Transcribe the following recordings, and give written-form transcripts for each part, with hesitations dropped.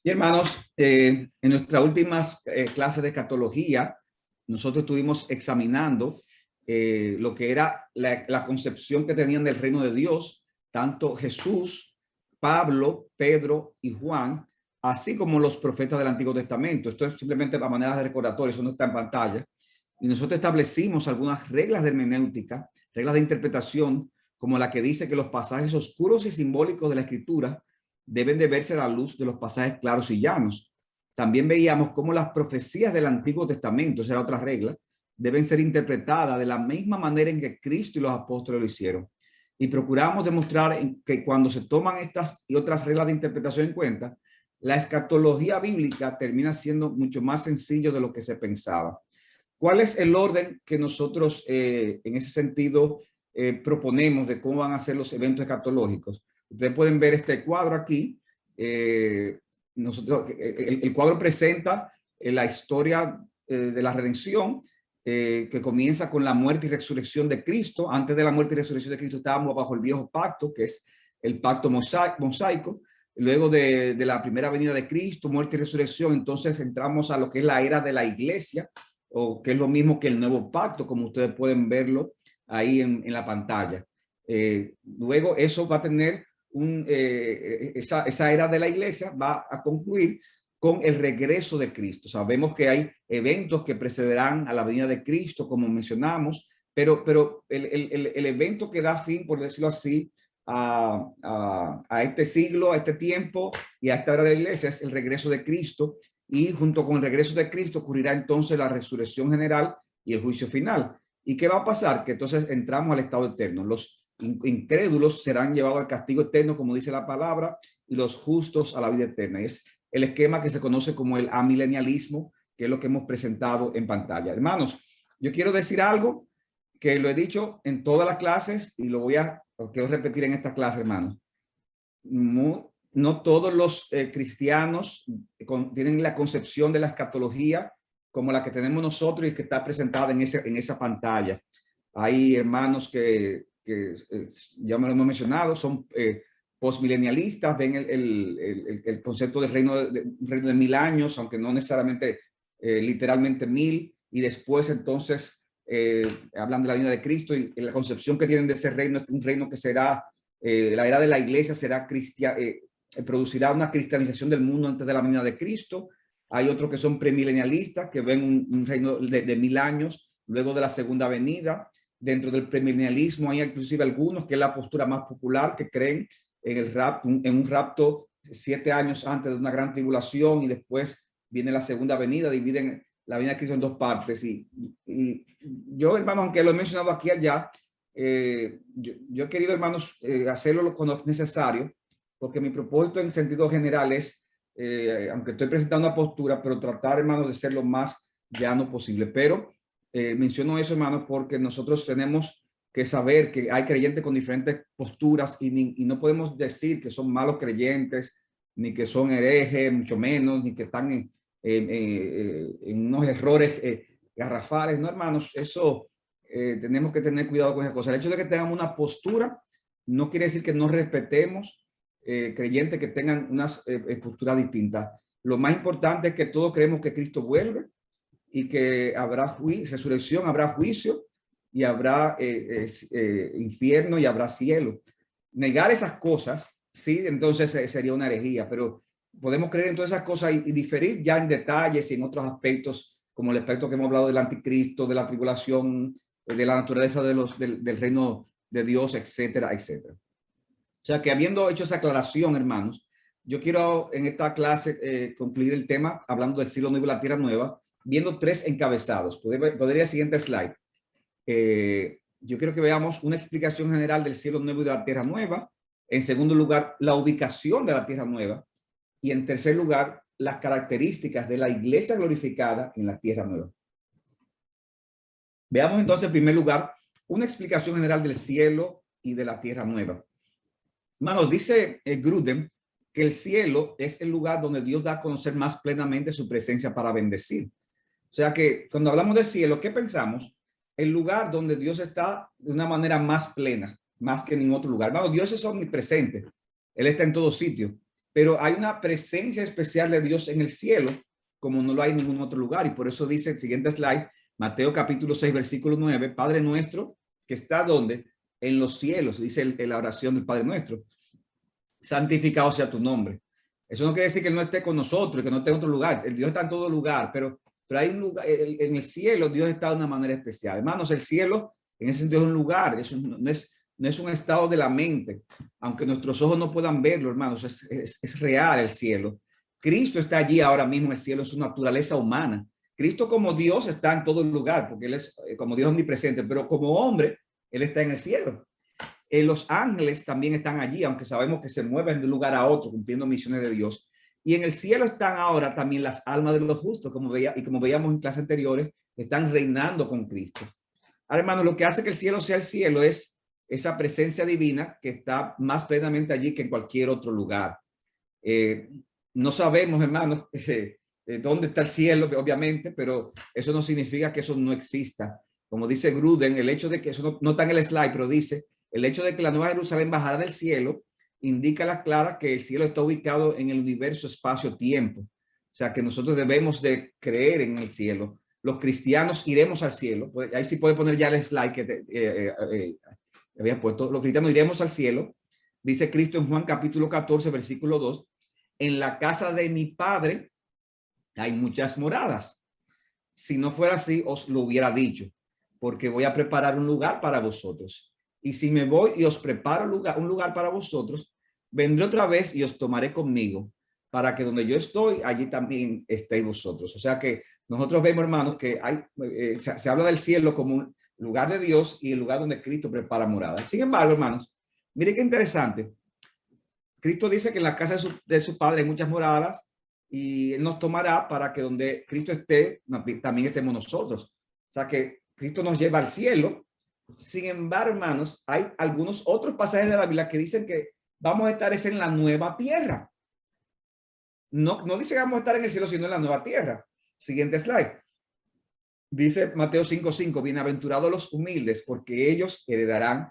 Y hermanos, en nuestras últimas clases de escatología, nosotros estuvimos examinando lo que era la concepción que tenían del reino de Dios, tanto Jesús, Pablo, Pedro y Juan, así como los profetas del Antiguo Testamento. Esto es simplemente para manera de recordatorio, eso no está en pantalla. Y nosotros establecimos algunas reglas de hermenéutica, reglas de interpretación, como la que dice que los pasajes oscuros y simbólicos de la Escritura deben de verse a la luz de los pasajes claros y llanos. También veíamos cómo las profecías del Antiguo Testamento, esa era otra regla, deben ser interpretadas de la misma manera en que Cristo y los apóstoles lo hicieron. Y procuramos demostrar que cuando se toman estas y otras reglas de interpretación en cuenta, la escatología bíblica termina siendo mucho más sencillo de lo que se pensaba. ¿Cuál es el orden que nosotros en ese sentido proponemos de cómo van a ser los eventos escatológicos? Ustedes pueden ver este cuadro aquí. El cuadro presenta la historia de la redención, que comienza con la muerte y resurrección de Cristo. Antes de la muerte y resurrección de Cristo estábamos bajo el viejo pacto, que es el pacto mosaico. Luego de la primera venida de Cristo, muerte y resurrección, entonces entramos a lo que es la era de la iglesia, o que es lo mismo que el nuevo pacto, como ustedes pueden verlo ahí en la pantalla. Luego eso va a tener esa era de la iglesia va a concluir con el regreso de Cristo. Sabemos que hay eventos que precederán a la venida de Cristo, como mencionamos, pero el evento que da fin, por decirlo así, a este siglo, a este tiempo y a esta era de la iglesia es el regreso de Cristo, y junto con el regreso de Cristo ocurrirá entonces la resurrección general y el juicio final. ¿Y qué va a pasar? Que entonces entramos al estado eterno. Los incrédulos serán llevados al castigo eterno, como dice la palabra, y los justos a la vida eterna. Es el esquema que se conoce como el amilenialismo, que es lo que hemos presentado en pantalla. Hermanos, yo quiero decir algo que lo he dicho en todas las clases y lo quiero repetir en esta clase, hermanos. No todos los cristianos tienen la concepción de la escatología como la que tenemos nosotros y que está presentada en esa pantalla. Hay hermanos que ya me lo hemos mencionado, son postmilenialistas, ven el concepto del reino de 1000 años, aunque no necesariamente literalmente 1000, y después entonces hablan de la venida de Cristo, y la concepción que tienen de ese reino es un reino que será, la era de la iglesia será producirá una cristianización del mundo antes de la venida de Cristo. Hay otros que son premilenialistas, que ven un reino de 1000 años luego de la segunda venida. Dentro del premilenialismo hay inclusive algunos, que es la postura más popular, que creen en un rapto 7 años antes de una gran tribulación, y después viene la segunda venida, dividen la venida de Cristo en dos partes. Y yo, hermano, aunque lo he mencionado aquí y allá, yo he querido, hermanos, hacerlo cuando es necesario, porque mi propósito en sentido general es, aunque estoy presentando una postura, pero tratar, hermanos, de ser lo más llano posible. Pero menciono eso, hermanos, porque nosotros tenemos que saber que hay creyentes con diferentes posturas, y no podemos decir que son malos creyentes, ni que son herejes, mucho menos, ni que están en unos errores garrafales. No, hermanos, eso tenemos que tener cuidado con esas cosas. El hecho de que tengamos una postura no quiere decir que no respetemos creyentes que tengan unas posturas distintas. Lo más importante es que todos creemos que Cristo vuelve, y que habrá resurrección, habrá juicio, y habrá infierno y habrá cielo. Negar esas cosas, sí, entonces sería una herejía, pero podemos creer en todas esas cosas y diferir ya en detalles y en otros aspectos, como el aspecto que hemos hablado del anticristo, de la tribulación, de la naturaleza del reino de Dios, etcétera, etcétera. O sea que, habiendo hecho esa aclaración, hermanos, yo quiero en esta clase concluir el tema hablando del cielo nuevo y la tierra nueva, viendo 3 encabezados. Podría el siguiente slide. Yo quiero que veamos una explicación general del cielo nuevo y de la tierra nueva. En segundo lugar, la ubicación de la tierra nueva. Y en tercer lugar, las características de la iglesia glorificada en la tierra nueva. Veamos entonces, en primer lugar, una explicación general del cielo y de la tierra nueva. Hermanos, dice Grudem que el cielo es el lugar donde Dios da a conocer más plenamente su presencia para bendecir. O sea que cuando hablamos del cielo, ¿qué pensamos? El lugar donde Dios está de una manera más plena, más que en ningún otro lugar. Hermano, Dios es omnipresente. Él está en todo sitio. pero hay una presencia especial de Dios en el cielo, como no lo hay en ningún otro lugar. Y por eso dice el siguiente slide, Mateo capítulo 6, versículo 9, Padre nuestro, que está donde en los cielos, dice la oración del Padre nuestro, santificado sea tu nombre. Eso no quiere decir que Él no esté con nosotros, que no esté en otro lugar. El Dios está en todo lugar, pero hay un lugar, en el cielo Dios está de una manera especial. Hermanos, el cielo en ese sentido es un lugar, no es un estado de la mente, aunque nuestros ojos no puedan verlo, hermanos, es real el cielo. Cristo está allí ahora mismo en el cielo, en su naturaleza humana. Cristo como Dios está en todo el lugar, porque Él es como Dios omnipresente, pero como hombre, Él está en el cielo. Los ángeles también están allí, aunque sabemos que se mueven de un lugar a otro, cumpliendo misiones de Dios. Y en el cielo están ahora también las almas de los justos, como veíamos en clases anteriores, están reinando con Cristo. Ahora, hermanos, lo que hace que el cielo sea el cielo es esa presencia divina que está más plenamente allí que en cualquier otro lugar. No sabemos, hermanos, dónde está el cielo, obviamente, pero eso no significa que eso no exista. Como dice Gruden, el hecho de que eso no está en el slide, pero dice, el hecho de que la Nueva Jerusalén bajara del cielo indica a las claras que el cielo está ubicado en el universo espacio-tiempo. O sea, que nosotros debemos de creer en el cielo. Los cristianos iremos al cielo. Pues ahí sí puede poner ya el slide que había puesto. Los cristianos iremos al cielo. Dice Cristo en Juan capítulo 14, versículo 2. En la casa de mi Padre hay muchas moradas. Si no fuera así, os lo hubiera dicho, porque voy a preparar un lugar para vosotros. Y si me voy y os preparo un lugar para vosotros, vendré otra vez y os tomaré conmigo, para que donde yo estoy, allí también estéis vosotros. O sea que nosotros vemos, hermanos, que se habla del cielo como un lugar de Dios y el lugar donde Cristo prepara morada. Sin embargo, hermanos, mire qué interesante. Cristo dice que en la casa de su Padre hay muchas moradas y Él nos tomará para que donde Cristo esté, también estemos nosotros. O sea que Cristo nos lleva al cielo. Sin embargo, hermanos, hay algunos otros pasajes de la Biblia que dicen que vamos a estar en la nueva tierra. No dice que vamos a estar en el cielo, sino en la nueva tierra. Siguiente slide. Dice Mateo 5:5, bienaventurados los humildes, porque ellos heredarán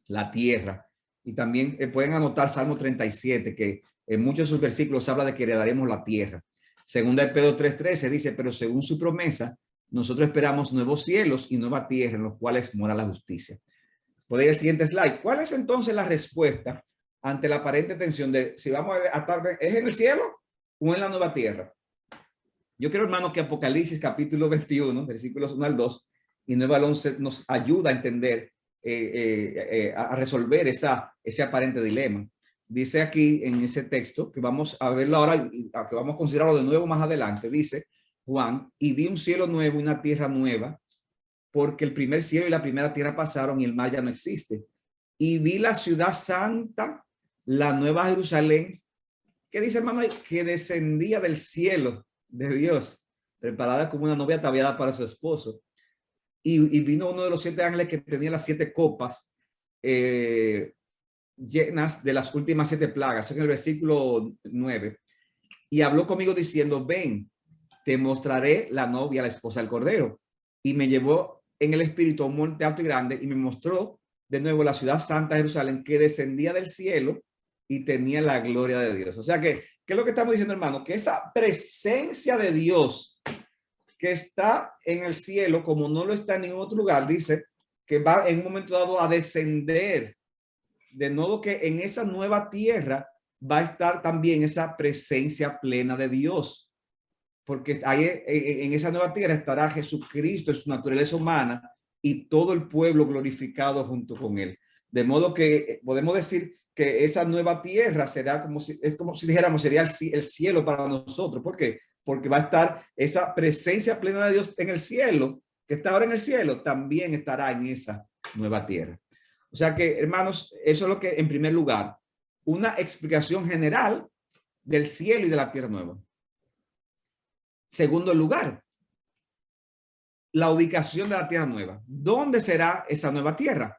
la tierra. Y también pueden anotar Salmo 37, que en muchos de sus versículos habla de que heredaremos la tierra. Segunda de Pedro 3:13 dice, pero según su promesa, nosotros esperamos nuevos cielos y nueva tierra en los cuales mora la justicia. Puede ir al siguiente slide. ¿Cuál es entonces la respuesta ante la aparente tensión de si vamos a estar, ¿es en el cielo o en la nueva tierra? Yo creo, hermano, que Apocalipsis capítulo 21, versículos 1 al 2 y 9 al 11 nos ayuda a entender, a resolver ese aparente dilema. Dice aquí en ese texto, que vamos a verlo ahora, que vamos a considerarlo de nuevo más adelante, dice Juan, y vi un cielo nuevo y una tierra nueva, porque el primer cielo y la primera tierra pasaron y el mar ya no existe. Y vi la ciudad santa, la nueva Jerusalén, que dice, hermano, que descendía del cielo de Dios, preparada como una novia ataviada para su esposo. Y vino uno de los 7 ángeles que tenía las 7 copas llenas de las últimas 7 plagas, en el versículo 9. Y habló conmigo diciendo, ven, te mostraré la novia, la esposa del Cordero. Y me llevó en el espíritu a un monte alto y grande y me mostró de nuevo la ciudad santa Jerusalén, que descendía del cielo y tenía la gloria de Dios. O sea que, ¿qué es lo que estamos diciendo, hermano? Que esa presencia de Dios que está en el cielo, como no lo está en ningún otro lugar, dice que va en un momento dado a descender. De modo que en esa nueva tierra va a estar también esa presencia plena de Dios. Porque ahí, en esa nueva tierra estará Jesucristo en su naturaleza humana y todo el pueblo glorificado junto con él. De modo que podemos decir que esa nueva tierra será como si, es como si dijéramos, sería el cielo para nosotros. ¿Por qué? Porque va a estar esa presencia plena de Dios en el cielo, que está ahora en el cielo, también estará en esa nueva tierra. O sea que, hermanos, eso es lo que, en primer lugar, una explicación general del cielo y de la tierra nueva. Segundo lugar, la ubicación de la tierra nueva. ¿Dónde será esa nueva tierra?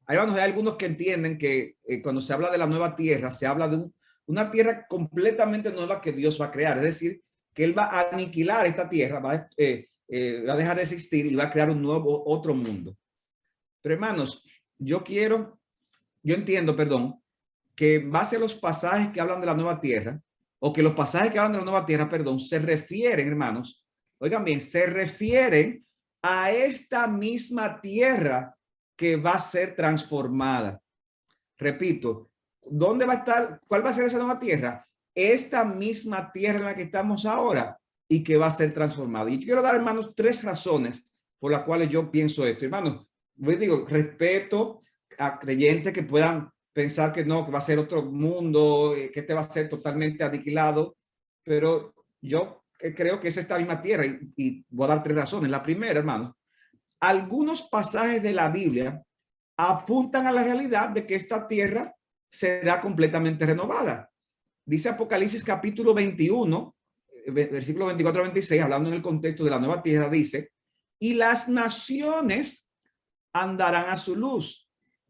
Hay algunos que entienden que cuando se habla de la nueva tierra, se habla de una tierra completamente nueva que Dios va a crear. Es decir, que Él va a aniquilar esta tierra, va a dejar de existir y va a crear otro mundo. Pero hermanos, yo entiendo, que en base a los pasajes que hablan de la nueva tierra, o que los pasajes que hablan de la nueva tierra, perdón, se refieren, hermanos, oigan bien, se refieren a esta misma tierra que va a ser transformada. Repito, ¿dónde va a estar? ¿Cuál va a ser esa nueva tierra? Esta misma tierra en la que estamos ahora y que va a ser transformada. Y yo quiero dar, hermanos, 3 razones por las cuales yo pienso esto. Hermanos, yo digo, respeto a creyentes que puedan pensar que no, que va a ser otro mundo, que este va a ser totalmente aniquilado, pero yo creo que es esta misma tierra y voy a dar 3 razones. La primera, hermanos, algunos pasajes de la Biblia apuntan a la realidad de que esta tierra será completamente renovada. Dice Apocalipsis capítulo 21, versículo 24 a 26, hablando en el contexto de la nueva tierra, dice, y las naciones andarán a su luz,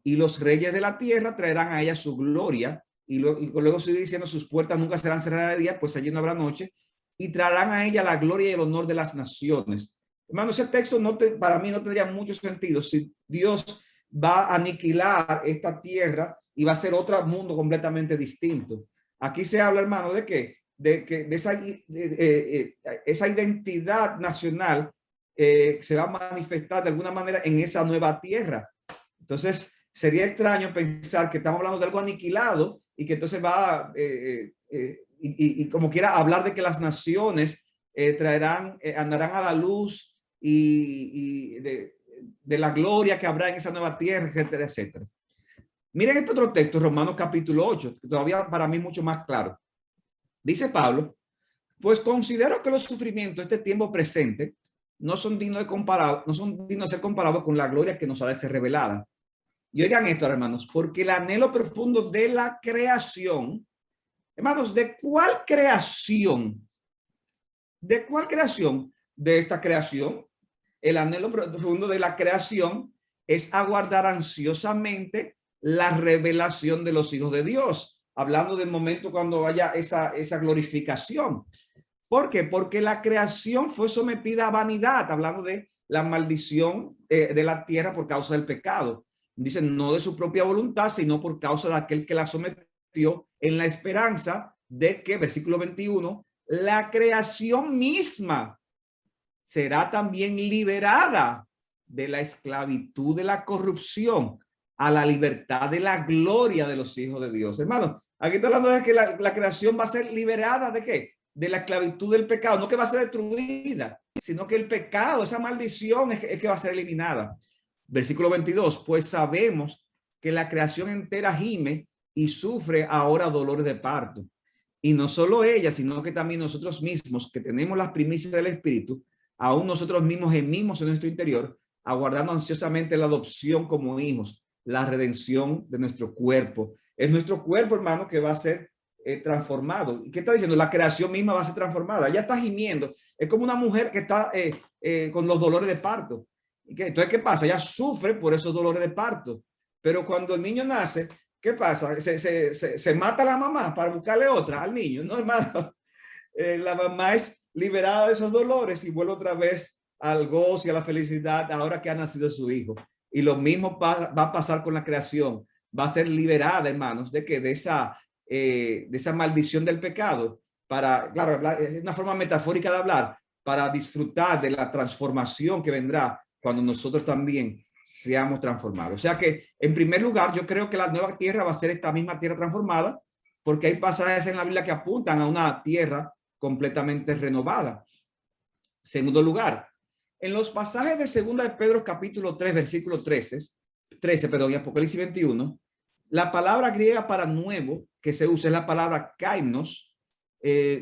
y los reyes de la tierra traerán a ella su gloria, y luego sigue diciendo, sus puertas nunca serán cerradas de día, pues allí no habrá noche, y traerán a ella la gloria y el honor de las naciones. Hermano, ese texto para mí no tendría mucho sentido si Dios va a aniquilar esta tierra y va a ser otro mundo completamente distinto. Aquí se habla, hermano, de que esa identidad nacional se va a manifestar de alguna manera en esa nueva tierra. Entonces, sería extraño pensar que estamos hablando de algo aniquilado y que entonces va y como quiera hablar de que las naciones andarán a la luz y de la gloria que habrá en esa nueva tierra, etcétera, etcétera. Miren este otro texto, Romanos capítulo 8, que todavía para mí mucho más claro. Dice Pablo, pues considero que los sufrimientos de este tiempo presente no son dignos de ser comparados con la gloria que nos ha de ser revelada. Y oigan esto, hermanos, porque el anhelo profundo de la creación, hermanos, ¿de cuál creación? ¿De cuál creación? De esta creación. El anhelo profundo de la creación es aguardar ansiosamente la revelación de los hijos de Dios, hablando del momento cuando haya esa glorificación. ¿Por qué? Porque la creación fue sometida a vanidad, hablando de la maldición de la tierra por causa del pecado. Dicen, no de su propia voluntad, sino por causa de aquel que la sometió, en la esperanza de que, versículo 21, la creación misma será también liberada de la esclavitud de la corrupción a la libertad de la gloria de los hijos de Dios. Hermano, aquí está hablando de que la creación va a ser liberada ¿de qué? De la esclavitud del pecado, no que va a ser destruida, sino que el pecado, esa maldición es que va a ser eliminada. Versículo 22, pues sabemos que la creación entera gime y sufre ahora dolores de parto. Y no solo ella, sino que también nosotros mismos, que tenemos las primicias del Espíritu, aún nosotros mismos gemimos en nuestro interior, aguardando ansiosamente la adopción como hijos, la redención de nuestro cuerpo. Es nuestro cuerpo, hermano, que va a ser transformado. ¿Y qué está diciendo? La creación misma va a ser transformada. Ya está gimiendo. Es como una mujer que está con los dolores de parto. Entonces, ¿qué pasa? Ella sufre por esos dolores de parto. Pero cuando el niño nace, ¿qué pasa? Se mata la mamá para buscarle otra al niño. No, hermano. La mamá es liberada de esos dolores y vuelve otra vez al gozo y a la felicidad ahora que ha nacido su hijo. Y lo mismo va a pasar con la creación. Va a ser liberada, hermanos, de esa maldición del pecado. Claro, es una forma metafórica de hablar, para disfrutar de la transformación que vendrá cuando nosotros también seamos transformados. O sea que, en primer lugar, yo creo que la nueva tierra va a ser esta misma tierra transformada, porque hay pasajes en la Biblia que apuntan a una tierra completamente renovada. Segundo lugar, en los pasajes de segunda de Pedro capítulo 3, versículo 13, y Apocalipsis 21, la palabra griega para nuevo que se usa es la palabra kainos,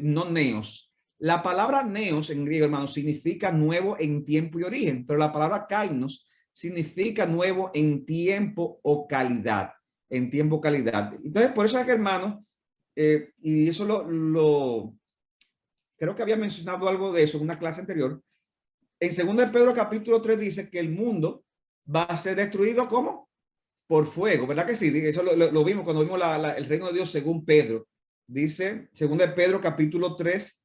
no neos. La palabra neos en griego, hermanos, significa nuevo en tiempo y origen, pero la palabra kainos significa nuevo en tiempo o calidad, en tiempo o calidad. Entonces, por eso es que, hermanos, y eso creo que había mencionado algo de eso en una clase anterior. En 2 de Pedro capítulo 3 dice que el mundo va a ser destruido ¿cómo? Por fuego, ¿verdad que sí? Eso lo vimos cuando vimos el reino de Dios según Pedro. Dice 2 de Pedro capítulo 3,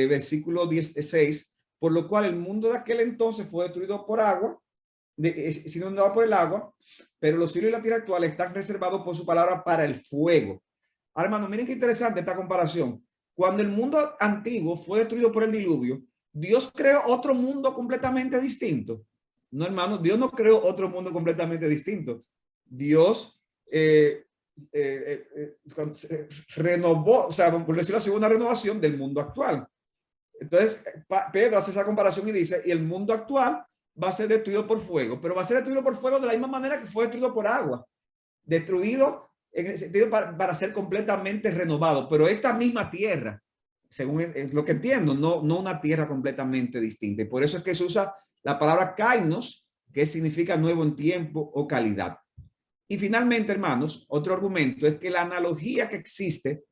versículo 16, por lo cual el mundo de aquel entonces fue destruido por agua, es inundado por el agua, pero los cielos y la tierra actual están reservados por su palabra para el fuego. Ahora, hermano, miren qué interesante esta comparación. Cuando el mundo antiguo fue destruido por el diluvio, Dios creó otro mundo completamente distinto. No, hermano, Dios no creó otro mundo completamente distinto. Dios renovó, o sea, por decirlo así, una renovación del mundo actual. Entonces, Pedro hace esa comparación y dice, y el mundo actual va a ser destruido por fuego, pero va a ser destruido por fuego de la misma manera que fue destruido por agua. Destruido en el sentido para ser completamente renovado, pero esta misma tierra, según es lo que entiendo, no una tierra completamente distinta. Y por eso es que se usa la palabra kainos, que significa nuevo en tiempo o calidad. Y finalmente, hermanos, otro argumento es que la analogía que existe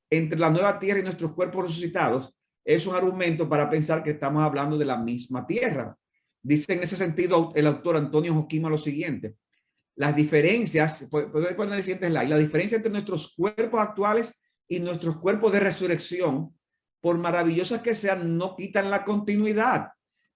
entre la nueva tierra y nuestros cuerpos resucitados es un argumento para pensar que estamos hablando de la misma tierra. Dice en ese sentido el autor Antonio Joquima lo siguiente: las diferencias, puede poner el siguiente slide, la diferencia entre nuestros cuerpos actuales y nuestros cuerpos de resurrección, por maravillosas que sean, no quitan la continuidad.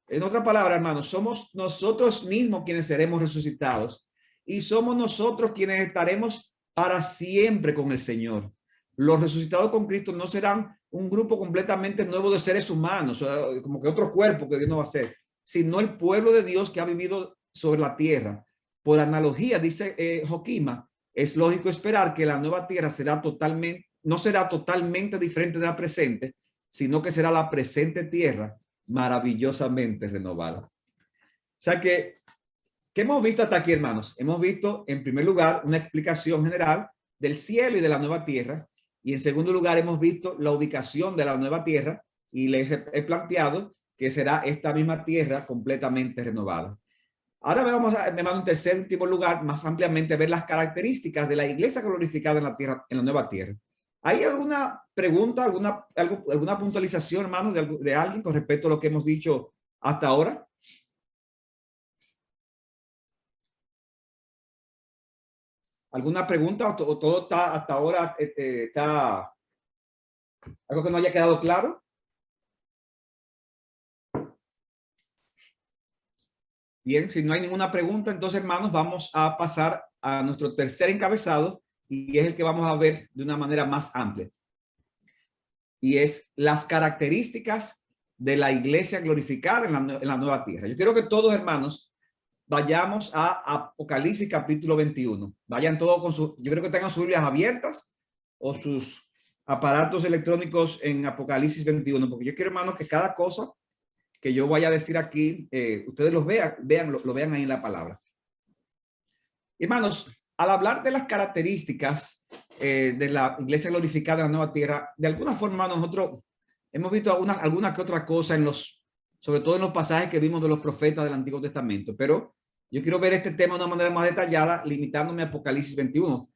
En otra palabra, hermanos, somos nosotros mismos quienes seremos resucitados y somos nosotros quienes estaremos para siempre con el Señor. Los resucitados con Cristo no serán un grupo completamente nuevo de seres humanos, como que otro cuerpo que Dios no va a hacer, sino el pueblo de Dios que ha vivido sobre la tierra. Por analogía, dice Joquima, es lógico esperar que la nueva tierra no será totalmente diferente de la presente, sino que será la presente tierra maravillosamente renovada. O sea que, ¿qué hemos visto hasta aquí, hermanos? Hemos visto, en primer lugar, una explicación general del cielo y de la nueva tierra. Y en segundo lugar, hemos visto la ubicación de la nueva tierra y les he planteado que será esta misma tierra completamente renovada. Ahora vamos a, en tercer y último lugar, más ampliamente ver las características de la iglesia glorificada en la tierra, en la nueva tierra. ¿Hay alguna pregunta, alguna puntualización, hermanos, de alguien con respecto a lo que hemos dicho hasta ahora? ¿Alguna pregunta o todo está hasta ahora está algo que no haya quedado claro? Bien, si no hay ninguna pregunta, entonces, hermanos, vamos a pasar a nuestro tercer encabezado y es el que vamos a ver de una manera más amplia. Y es las características de la iglesia glorificada en la nueva tierra. Yo quiero que todos, hermanos, vayamos a Apocalipsis capítulo 21. Vayan todos con yo creo que tengan sus Biblias abiertas o sus aparatos electrónicos en Apocalipsis 21, porque yo quiero, hermanos, que cada cosa que yo vaya a decir aquí, ustedes lo vean ahí en la palabra. Hermanos, al hablar de las características de la iglesia glorificada en la nueva tierra, de alguna forma nosotros hemos visto alguna que otra cosa sobre todo en los pasajes que vimos de los profetas del Antiguo Testamento, pero yo quiero ver este tema de una manera más detallada, limitándome a Apocalipsis 21,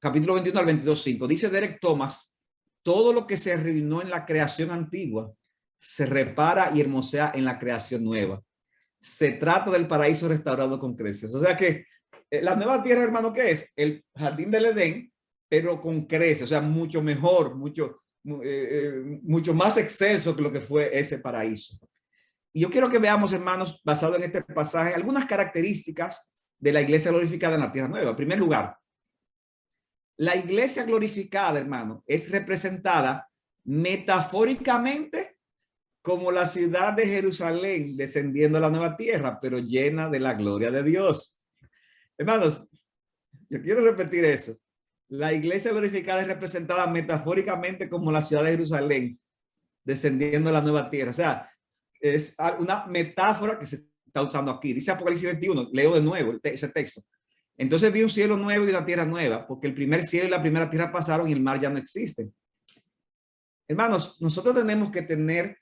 capítulo 21 al 22:5. Dice Derek Thomas: todo lo que se arruinó en la creación antigua se repara y hermosea en la creación nueva. Se trata del paraíso restaurado con creces. O sea que la nueva tierra, hermano, ¿qué es? El jardín del Edén, pero con creces, o sea, mucho mejor, mucho más exceso que lo que fue ese paraíso. Y yo quiero que veamos, hermanos, basado en este pasaje, algunas características de la iglesia glorificada en la tierra nueva. En primer lugar, la iglesia glorificada, hermano, es representada metafóricamente como la ciudad de Jerusalén descendiendo a la nueva tierra, pero llena de la gloria de Dios. Hermanos, yo quiero repetir eso. La iglesia glorificada es representada metafóricamente como la ciudad de Jerusalén descendiendo a la nueva tierra. O sea, es una metáfora que se está usando aquí. Dice Apocalipsis 21, leo de nuevo ese texto. Entonces vi un cielo nuevo y una tierra nueva, porque el primer cielo y la primera tierra pasaron y el mar ya no existe. Hermanos, nosotros tenemos que tener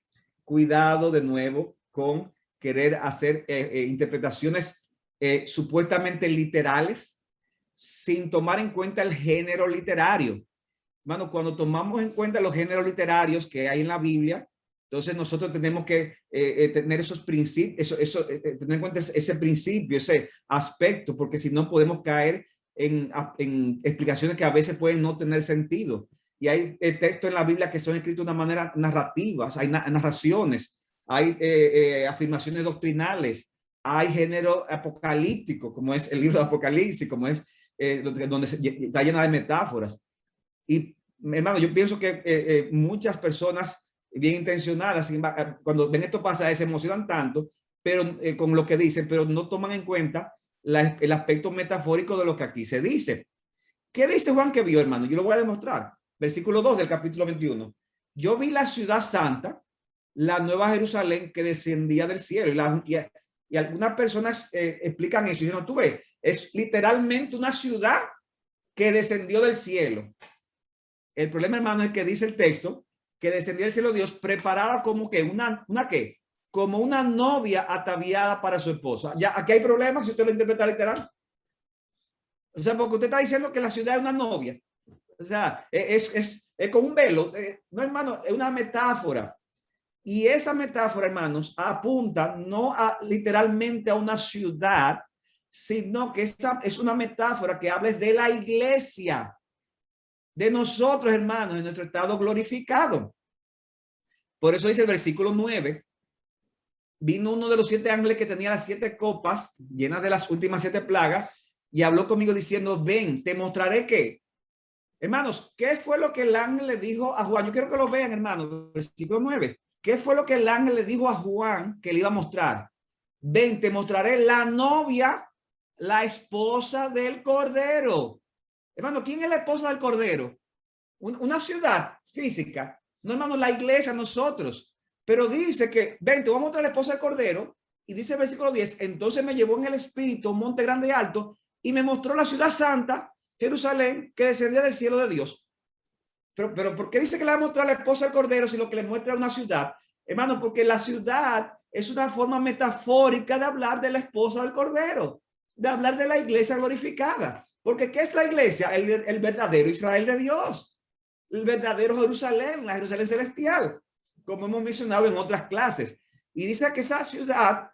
cuidado de nuevo con querer hacer interpretaciones supuestamente literales sin tomar en cuenta el género literario. Hermano, cuando tomamos en cuenta los géneros literarios que hay en la Biblia, entonces nosotros tenemos que tener esos principios, tener en cuenta ese principio, ese aspecto, porque si no podemos caer en explicaciones que a veces pueden no tener sentido. Y hay textos en la Biblia que son escritos de una manera narrativa, hay narraciones, hay afirmaciones doctrinales, hay género apocalíptico, como es el libro de Apocalipsis, como es donde está llena de metáforas. Y, hermano, yo pienso que muchas personas bien intencionadas, cuando ven esto pasa, se emocionan tanto, pero con lo que dicen, pero no toman en cuenta el aspecto metafórico de lo que aquí se dice. ¿Qué dice Juan que vio, hermano? Yo lo voy a demostrar. Versículo 2 del capítulo 21. Yo vi la ciudad santa, la nueva Jerusalén que descendía del cielo. Y algunas personas explican eso. Y dicen, no, tú ves, es literalmente una ciudad que descendió del cielo. El problema, hermano, es que dice el texto que descendía del cielo Dios preparada como que una ¿qué? Como una novia ataviada para su esposa. Ya aquí hay problemas si usted lo interpreta literal. O sea, porque usted está diciendo que la ciudad es una novia. O sea, es con un velo. No, hermano, es una metáfora. Y esa metáfora, hermanos, apunta no literalmente a una ciudad, sino que esa es una metáfora que habla de la iglesia, de nosotros, hermanos, en nuestro estado glorificado. Por eso dice el versículo 9, vino uno de los 7 ángeles que tenía las 7 copas llenas de las últimas 7 plagas y habló conmigo diciendo, ven, te mostraré qué. Hermanos, ¿qué fue lo que el ángel le dijo a Juan? Yo quiero que lo vean, hermanos, versículo 9. ¿Qué fue lo que el ángel le dijo a Juan que le iba a mostrar? Ven, te mostraré la novia, la esposa del Cordero. Hermano, ¿quién es la esposa del Cordero? Una ciudad física. No, hermano, la iglesia, nosotros. Pero dice que, ven, te voy a mostrar la esposa del Cordero. Y dice el versículo 10, entonces me llevó en el espíritu a un monte grande y alto y me mostró la ciudad santa, Jerusalén, que descendía del cielo de Dios. Pero ¿por qué dice que le va a mostrar la esposa del Cordero si lo que le muestra es una ciudad? Hermano, porque la ciudad es una forma metafórica de hablar de la esposa del Cordero, de hablar de la iglesia glorificada. Porque ¿qué es la iglesia? El verdadero Israel de Dios, el verdadero Jerusalén, la Jerusalén celestial, como hemos mencionado en otras clases. Y dice que esa ciudad,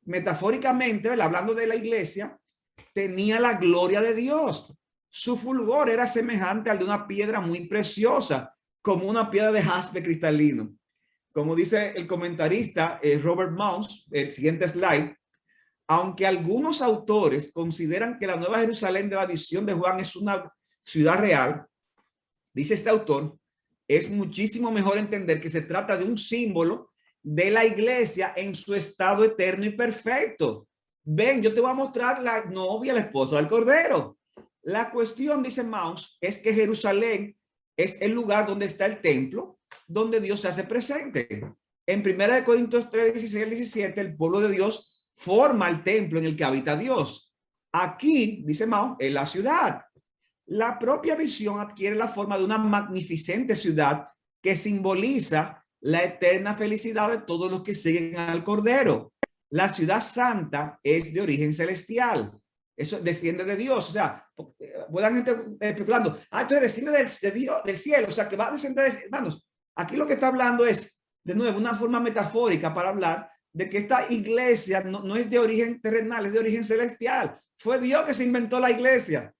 metafóricamente, hablando de la iglesia, tenía la gloria de Dios. Su fulgor era semejante al de una piedra muy preciosa, como una piedra de jaspe cristalino. Como dice el comentarista Robert Mounce, el siguiente slide, aunque algunos autores consideran que la Nueva Jerusalén de la visión de Juan es una ciudad real, dice este autor, es muchísimo mejor entender que se trata de un símbolo de la iglesia en su estado eterno y perfecto. Ven, yo te voy a mostrar la novia, la esposa del Cordero. La cuestión, dice Mounce, es que Jerusalén es el lugar donde está el templo, donde Dios se hace presente. En 1 Corintios 3, 16 al 17, el pueblo de Dios forma el templo en el que habita Dios. Aquí, dice Mounce, es la ciudad. La propia visión adquiere la forma de una magnificente ciudad que simboliza la eterna felicidad de todos los que siguen al Cordero. La ciudad santa es de origen celestial. Eso desciende de Dios. O sea, buena gente especulando. Entonces desciende del cielo. O sea, que va a descender. Hermanos, aquí lo que está hablando es, de nuevo, una forma metafórica para hablar de que esta iglesia no es de origen terrenal, es de origen celestial. Fue Dios que se inventó la iglesia.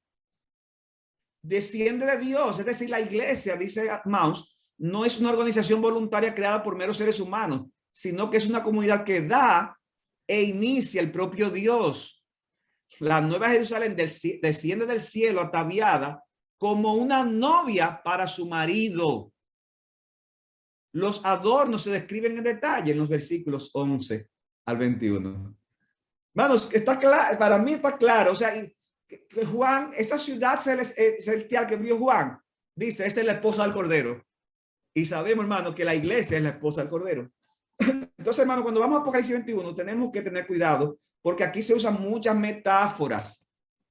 Desciende de Dios. Es decir, la iglesia, dice Mounce, no es una organización voluntaria creada por meros seres humanos, sino que es una comunidad que da e inicia el propio Dios. La Nueva Jerusalén desciende del cielo ataviada como una novia para su marido. Los adornos se describen en detalle en los versículos 11 al 21. Manos, está claro, para mí está claro. O sea, que Juan, esa ciudad celestial que vio Juan, dice, esa es la esposa del Cordero. Y sabemos, hermano, que la iglesia es la esposa del Cordero. Entonces, hermano, cuando vamos a Apocalipsis 21, tenemos que tener cuidado porque aquí se usan muchas metáforas.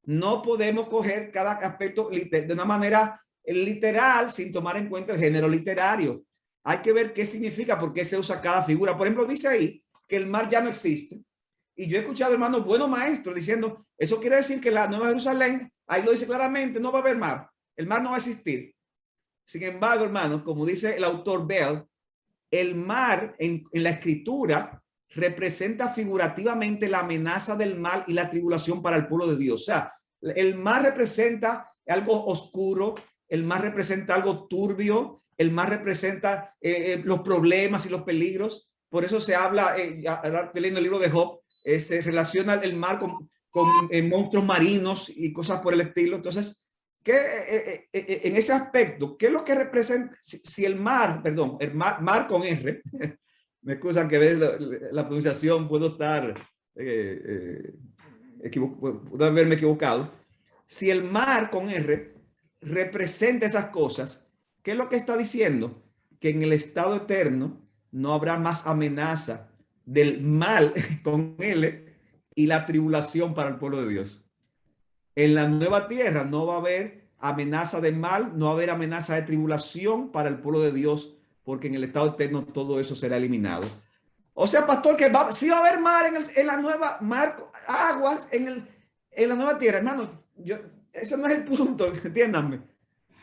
No podemos coger cada aspecto de una manera literal sin tomar en cuenta el género literario. Hay que ver qué significa, por qué se usa cada figura. Por ejemplo, dice ahí que el mar ya no existe. Y yo he escuchado, hermanos, buenos maestros diciendo, eso quiere decir que la Nueva Jerusalén, ahí lo dice claramente, no va a haber mar. El mar no va a existir. Sin embargo, hermanos, como dice el autor Bell, el mar en la escritura representa figurativamente la amenaza del mal y la tribulación para el pueblo de Dios. O sea, el mar representa algo oscuro, el mar representa algo turbio, el mar representa los problemas y los peligros. Por eso se habla, estoy leyendo el libro de Job, se relaciona el mar con monstruos marinos y cosas por el estilo. Entonces, ¿qué, en ese aspecto, qué es lo que representa? Si el mar, perdón, el mar con R, me excusan que ves la pronunciación, puedo estar puedo haberme equivocado. Si el mar con R representa esas cosas, ¿qué es lo que está diciendo? Que en el estado eterno no habrá más amenaza del mal con L y la tribulación para el pueblo de Dios. En la nueva tierra no va a haber amenaza de mal, no va a haber amenaza de tribulación para el pueblo de Dios, porque en el estado eterno todo eso será eliminado. O sea, pastor, que sí va a haber mar en la nueva, aguas en la nueva tierra, hermanos. Ese no es el punto, entiéndanme.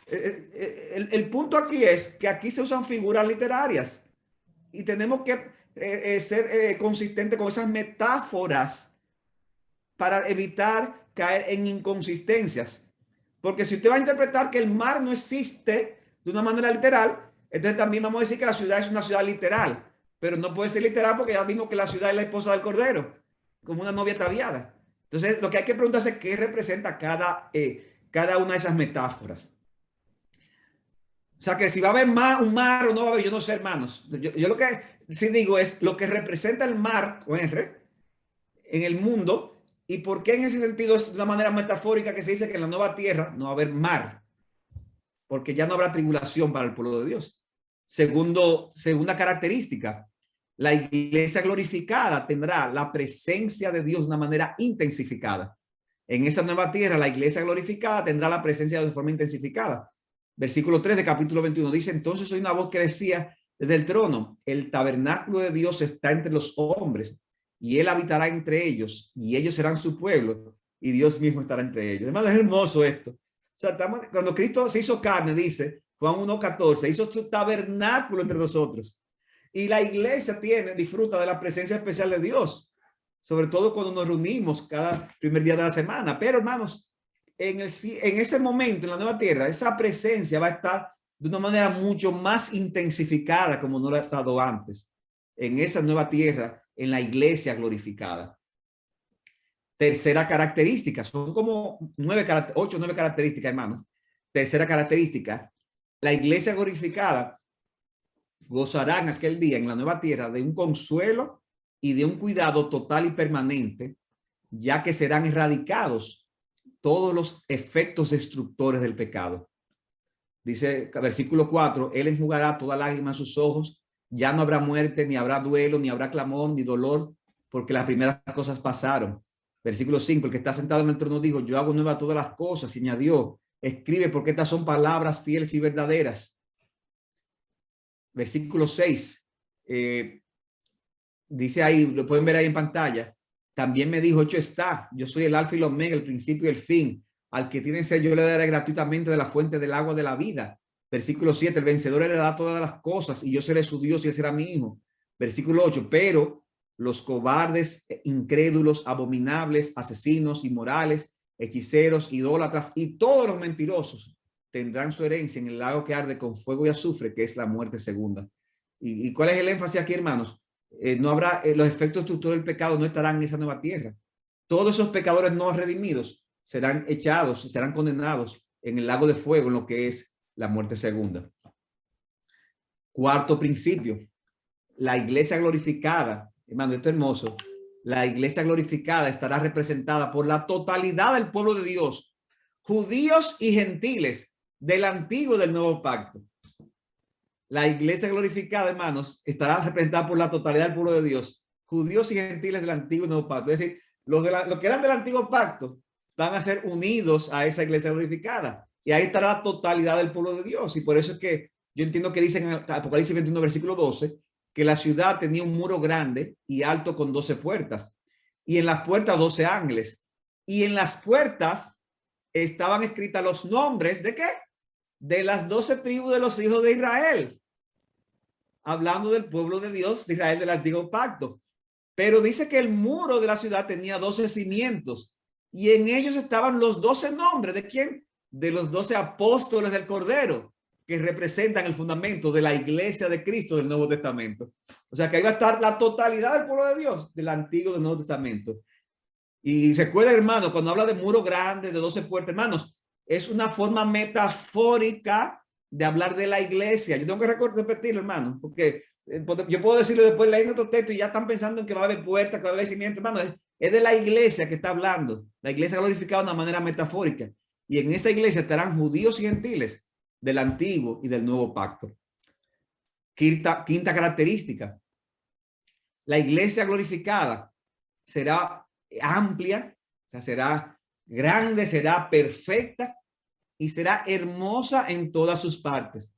El punto aquí es que aquí se usan figuras literarias y tenemos que ser consistentes con esas metáforas para evitar caer en inconsistencias. Porque si usted va a interpretar que el mar no existe de una manera literal, entonces también vamos a decir que la ciudad es una ciudad literal. Pero no puede ser literal porque ya vimos que la ciudad es la esposa del Cordero, como una novia ataviada. Entonces, lo que hay que preguntarse es qué representa cada una de esas metáforas. O sea, que si va a haber un mar o no va a haber, yo no sé, hermanos. Yo lo que sí digo es lo que representa el mar con R en el mundo y por qué en ese sentido es de una manera metafórica que se dice que en la nueva tierra no va a haber mar, porque ya no habrá tribulación para el pueblo de Dios. Segunda característica, la iglesia glorificada tendrá la presencia de Dios de una manera intensificada. En esa nueva tierra, la iglesia glorificada tendrá la presencia de forma intensificada. Versículo 3 de capítulo 21 dice, entonces oí una voz que decía desde el trono, el tabernáculo de Dios está entre los hombres y él habitará entre ellos y ellos serán su pueblo y Dios mismo estará entre ellos. Además, es hermoso esto. O sea, cuando Cristo se hizo carne, dice Juan 1:14, hizo su tabernáculo entre nosotros. Y la iglesia disfruta de la presencia especial de Dios, sobre todo cuando nos reunimos cada primer día de la semana. Pero, hermanos, en ese momento, en la nueva tierra, esa presencia va a estar de una manera mucho más intensificada como no lo ha estado antes. En esa nueva tierra, en la iglesia glorificada. Tercera característica, son como 8 o 9 características, hermanos. Tercera característica, la iglesia glorificada gozará en aquel día en la nueva tierra de un consuelo y de un cuidado total y permanente, ya que serán erradicados todos los efectos destructores del pecado. Dice versículo 4, él enjugará toda lágrima en sus ojos, ya no habrá muerte, ni habrá duelo, ni habrá clamor, ni dolor, porque las primeras cosas pasaron. Versículo 5, el que está sentado en el trono dijo, yo hago nueva todas las cosas, y añadió, escribe porque estas son palabras fieles y verdaderas. Versículo 6, dice ahí, lo pueden ver ahí en pantalla, también me dijo, hecho está, yo soy el alfa y el omega, el principio y el fin, al que tiene sed yo le daré gratuitamente de la fuente del agua de la vida. Versículo 7, el vencedor le dará todas las cosas y yo seré su Dios y él será mi hijo. Versículo 8, pero los cobardes, incrédulos, abominables, asesinos, inmorales, hechiceros, idólatras y todos los mentirosos tendrán su herencia en el lago que arde con fuego y azufre, que es la muerte segunda. ¿Y cuál es el énfasis aquí, hermanos? No habrá, los efectos destructores del pecado no estarán en esa nueva tierra. Todos esos pecadores no redimidos serán echados, serán condenados en el lago de fuego, en lo que es la muerte segunda. Cuarto principio, la iglesia glorificada, hermano, esto es hermoso, la iglesia glorificada estará representada por la totalidad del pueblo de Dios, judíos y gentiles, del antiguo y del nuevo pacto. La iglesia glorificada, hermanos, estará representada por la totalidad del pueblo de Dios, judíos y gentiles del antiguo y nuevo pacto. Es decir, los que eran del antiguo pacto van a ser unidos a esa iglesia glorificada. Y ahí estará la totalidad del pueblo de Dios. Y por eso es que yo entiendo que dice en Apocalipsis 21, versículo 12, que la ciudad tenía un muro grande y alto con 12 puertas. Y en las puertas 12 ángeles. Y en las puertas estaban escritas los nombres ¿de qué? De las 12 tribus de los hijos de Israel. Hablando del pueblo de Dios de Israel del antiguo pacto. Pero dice que el muro de la ciudad tenía 12 cimientos. Y en ellos estaban los 12 nombres. ¿De quién? De los 12 apóstoles del Cordero, que representan el fundamento de la iglesia de Cristo del Nuevo Testamento. O sea que ahí va a estar la totalidad del pueblo de Dios, del Antiguo y del Nuevo Testamento. Y recuerda, hermano, cuando habla de muro grande, de 12 puertas, hermanos, es una forma metafórica de hablar de la iglesia. Yo tengo que repetirlo, hermano, porque yo puedo decirlo después, leer otro texto y ya están pensando en que va a haber puertas, que va a haber cimiento, hermano. Es de la iglesia que está hablando. La iglesia glorificada de una manera metafórica. Y en esa iglesia estarán judíos y gentiles del antiguo y del nuevo pacto. Quinta característica. La iglesia glorificada será amplia, o sea, será grande, será perfecta y será hermosa en todas sus partes.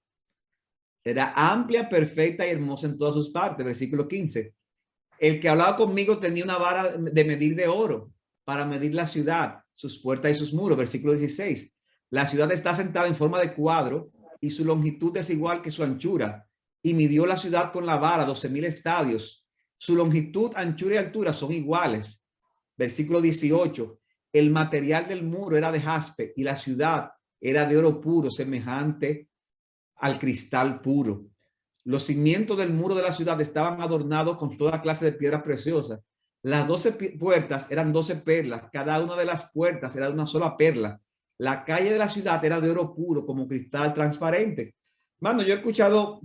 Será amplia, perfecta y hermosa en todas sus partes. Versículo 15. El que hablaba conmigo tenía una vara de medir de oro para medir la ciudad, sus puertas y sus muros. Versículo 16. La ciudad está sentada en forma de cuadro y su longitud es igual que su anchura. Y midió la ciudad con la vara 12,000 estadios. Su longitud, anchura y altura son iguales. Versículo 18. El material del muro era de jaspe y la ciudad era de oro puro, semejante al cristal puro. Los cimientos del muro de la ciudad estaban adornados con toda clase de piedras preciosas. Las 12 puertas eran 12 perlas. Cada una de las puertas era de una sola perla. La calle de la ciudad era de oro puro, como cristal transparente. Mano, yo he escuchado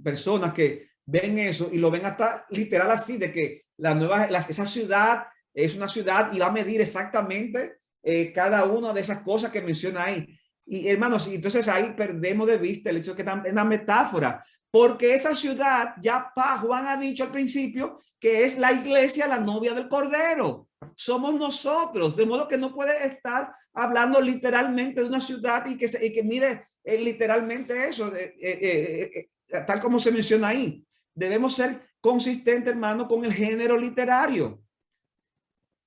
personas que ven eso y lo ven hasta literal así, de que esa ciudad es una ciudad y va a medir exactamente cada una de esas cosas que menciona ahí. Y hermanos, entonces ahí perdemos de vista el hecho de que es una metáfora, porque esa ciudad, ya Juan ha dicho al principio, que es la iglesia, la novia del Cordero. Somos nosotros, de modo que no puede estar hablando literalmente de una ciudad y que mire literalmente eso, tal como se menciona ahí. Debemos ser consistentes, hermano, con el género literario.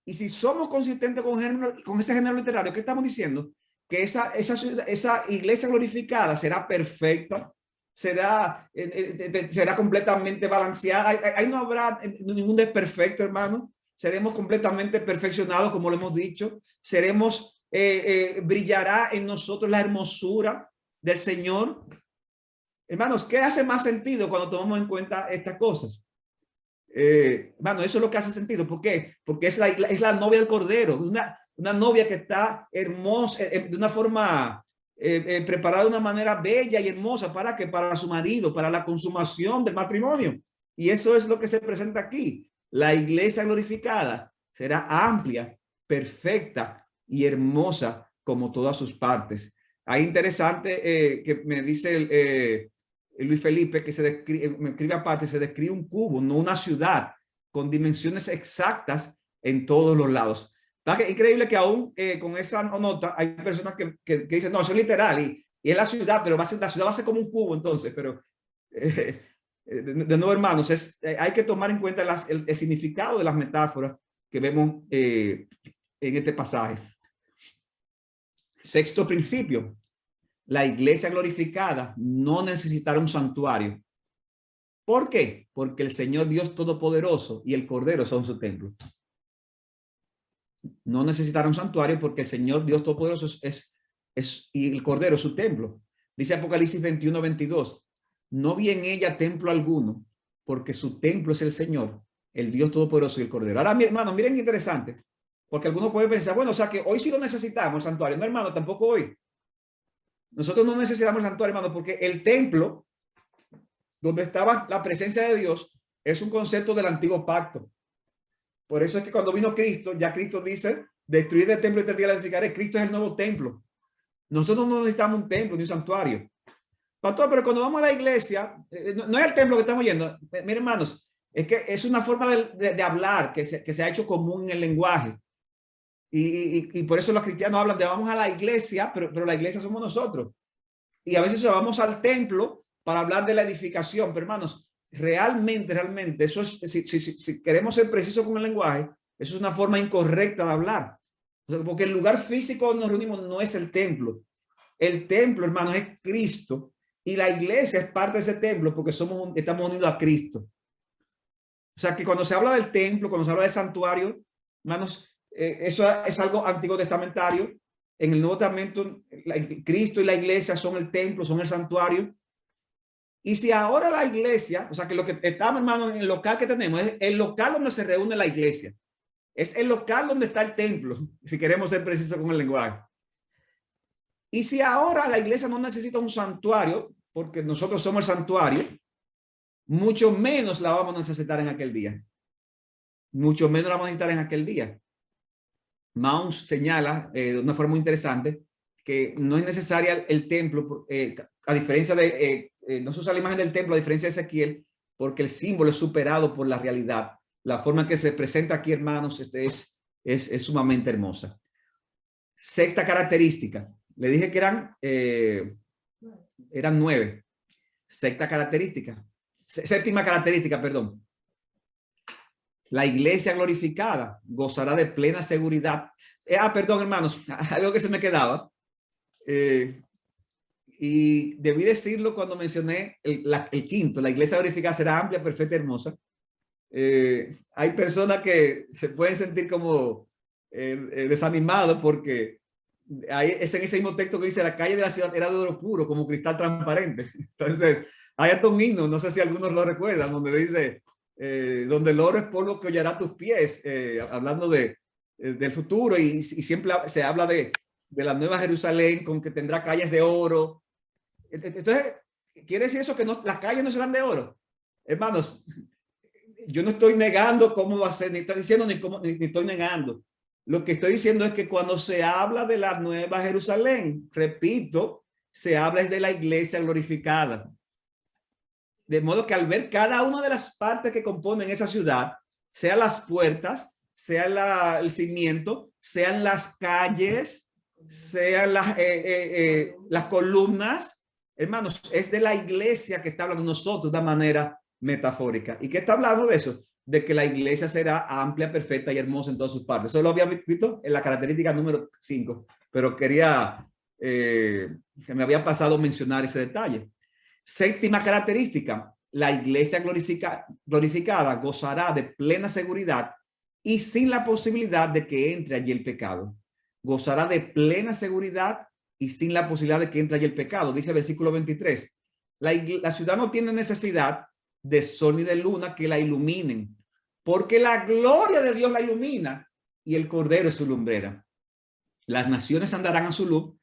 Y si somos consistentes con ese género literario, ¿qué estamos diciendo? Que esa iglesia glorificada será perfecta, será completamente balanceada. Ahí no habrá ningún desperfecto, hermano. Seremos completamente perfeccionados, como lo hemos dicho. Brillará en nosotros la hermosura del Señor. Hermanos, ¿qué hace más sentido cuando tomamos en cuenta estas cosas? Bueno, eso es lo que hace sentido. ¿Por qué? Porque es la novia del Cordero, una novia que está hermosa, de una forma preparada de una manera bella y hermosa. ¿Para qué? Para su marido, para la consumación del matrimonio. Y eso es lo que se presenta aquí. La iglesia glorificada será amplia, perfecta y hermosa como todas sus partes. Hay interesante que me dice Luis Felipe, que me escribe aparte, se describe un cubo, no una ciudad, con dimensiones exactas en todos los lados. Es increíble que aún con esa nota hay personas que dicen, no, eso es literal y es la ciudad, pero la ciudad va a ser como un cubo entonces, pero de nuevo, hermanos, hay que tomar en cuenta el significado de las metáforas que vemos en este pasaje. Sexto principio. La iglesia glorificada no necesitará un santuario. ¿Por qué? Porque el Señor Dios Todopoderoso y el Cordero son su templo. No necesitará un santuario porque el Señor Dios Todopoderoso y el Cordero es su templo. Dice Apocalipsis 21:22. No vi en ella templo alguno, porque su templo es el Señor, el Dios Todopoderoso y el Cordero. Ahora, mi hermano, miren qué interesante, porque algunos pueden pensar, bueno, o sea que hoy sí lo necesitamos el santuario. No, hermano, tampoco hoy. Nosotros no necesitamos el santuario, hermano, porque el templo donde estaba la presencia de Dios es un concepto del antiguo pacto. Por eso es que cuando vino Cristo, ya Cristo dice, destruir el templo y 3 días la edificaré. Cristo es el nuevo templo. Nosotros no necesitamos un templo ni un santuario. Pastor, pero cuando vamos a la iglesia, no es el templo que estamos yendo. Miren, hermanos, es que es una forma de hablar que se ha hecho común en el lenguaje. Y por eso los cristianos hablan de vamos a la iglesia, pero la iglesia somos nosotros. Y a veces vamos al templo para hablar de la edificación. Pero hermanos, realmente, eso es, si queremos ser precisos con el lenguaje, eso es una forma incorrecta de hablar. Porque el lugar físico donde nos reunimos no es el templo. El templo, hermanos, es Cristo. Y la iglesia es parte de ese templo porque estamos unidos a Cristo. O sea que cuando se habla del templo, cuando se habla del santuario, hermanos, eso es algo antiguo testamentario. En el Nuevo Testamento, Cristo y la iglesia son el templo, son el santuario. Y si ahora la iglesia, o sea que lo que estamos, hermano, en el local que tenemos, es el local donde se reúne la iglesia. Es el local donde está el templo, si queremos ser precisos con el lenguaje. Y si ahora la iglesia no necesita un santuario, porque nosotros somos el santuario, mucho menos la vamos a necesitar en aquel día. Mucho menos la vamos a necesitar en aquel día. Mounce señala de una forma muy interesante que no es necesaria el templo, a diferencia de, no se usa la imagen del templo, a diferencia de Ezequiel, porque el símbolo es superado por la realidad. La forma en que se presenta aquí, hermanos, es sumamente hermosa. Sexta característica. Le dije que eran 9. Séptima característica, perdón. La iglesia glorificada gozará de plena seguridad. Perdón, hermanos, algo que se me quedaba. Y debí decirlo cuando mencioné el quinto. La iglesia glorificada será amplia, perfecta y hermosa. Hay personas que se pueden sentir como desanimados porque es en ese mismo texto que dice la calle de la ciudad era de oro puro, como cristal transparente. Entonces, hay hasta un himno, no sé si algunos lo recuerdan, donde dice, donde el oro es polvo que hollará tus pies, hablando del futuro, y siempre se habla de la nueva Jerusalén, con que tendrá calles de oro. Entonces, ¿quiere decir eso que las calles no serán de oro? Hermanos, yo no estoy negando cómo va a ser, ni estoy diciendo ni estoy negando. Lo que estoy diciendo es que cuando se habla de la nueva Jerusalén, repito, se habla de la iglesia glorificada. De modo que al ver cada una de las partes que componen esa ciudad, sean las puertas, sea el cimiento, sean las calles, sean las columnas, hermanos, es de la iglesia que está hablando nosotros de manera metafórica. ¿Y qué está hablando de eso? De que la iglesia será amplia, perfecta y hermosa en todas sus partes. Eso lo había visto en la característica número 5, pero quería que me había pasado mencionar ese detalle. Séptima característica, la iglesia glorificada gozará de plena seguridad y sin la posibilidad de que entre allí el pecado. Gozará de plena seguridad y sin la posibilidad de que entre allí el pecado. Dice el versículo 23. La ciudad no tiene necesidad de sol ni de luna que la iluminen, porque la gloria de Dios la ilumina y el Cordero es su lumbrera. Las naciones andarán a su luz,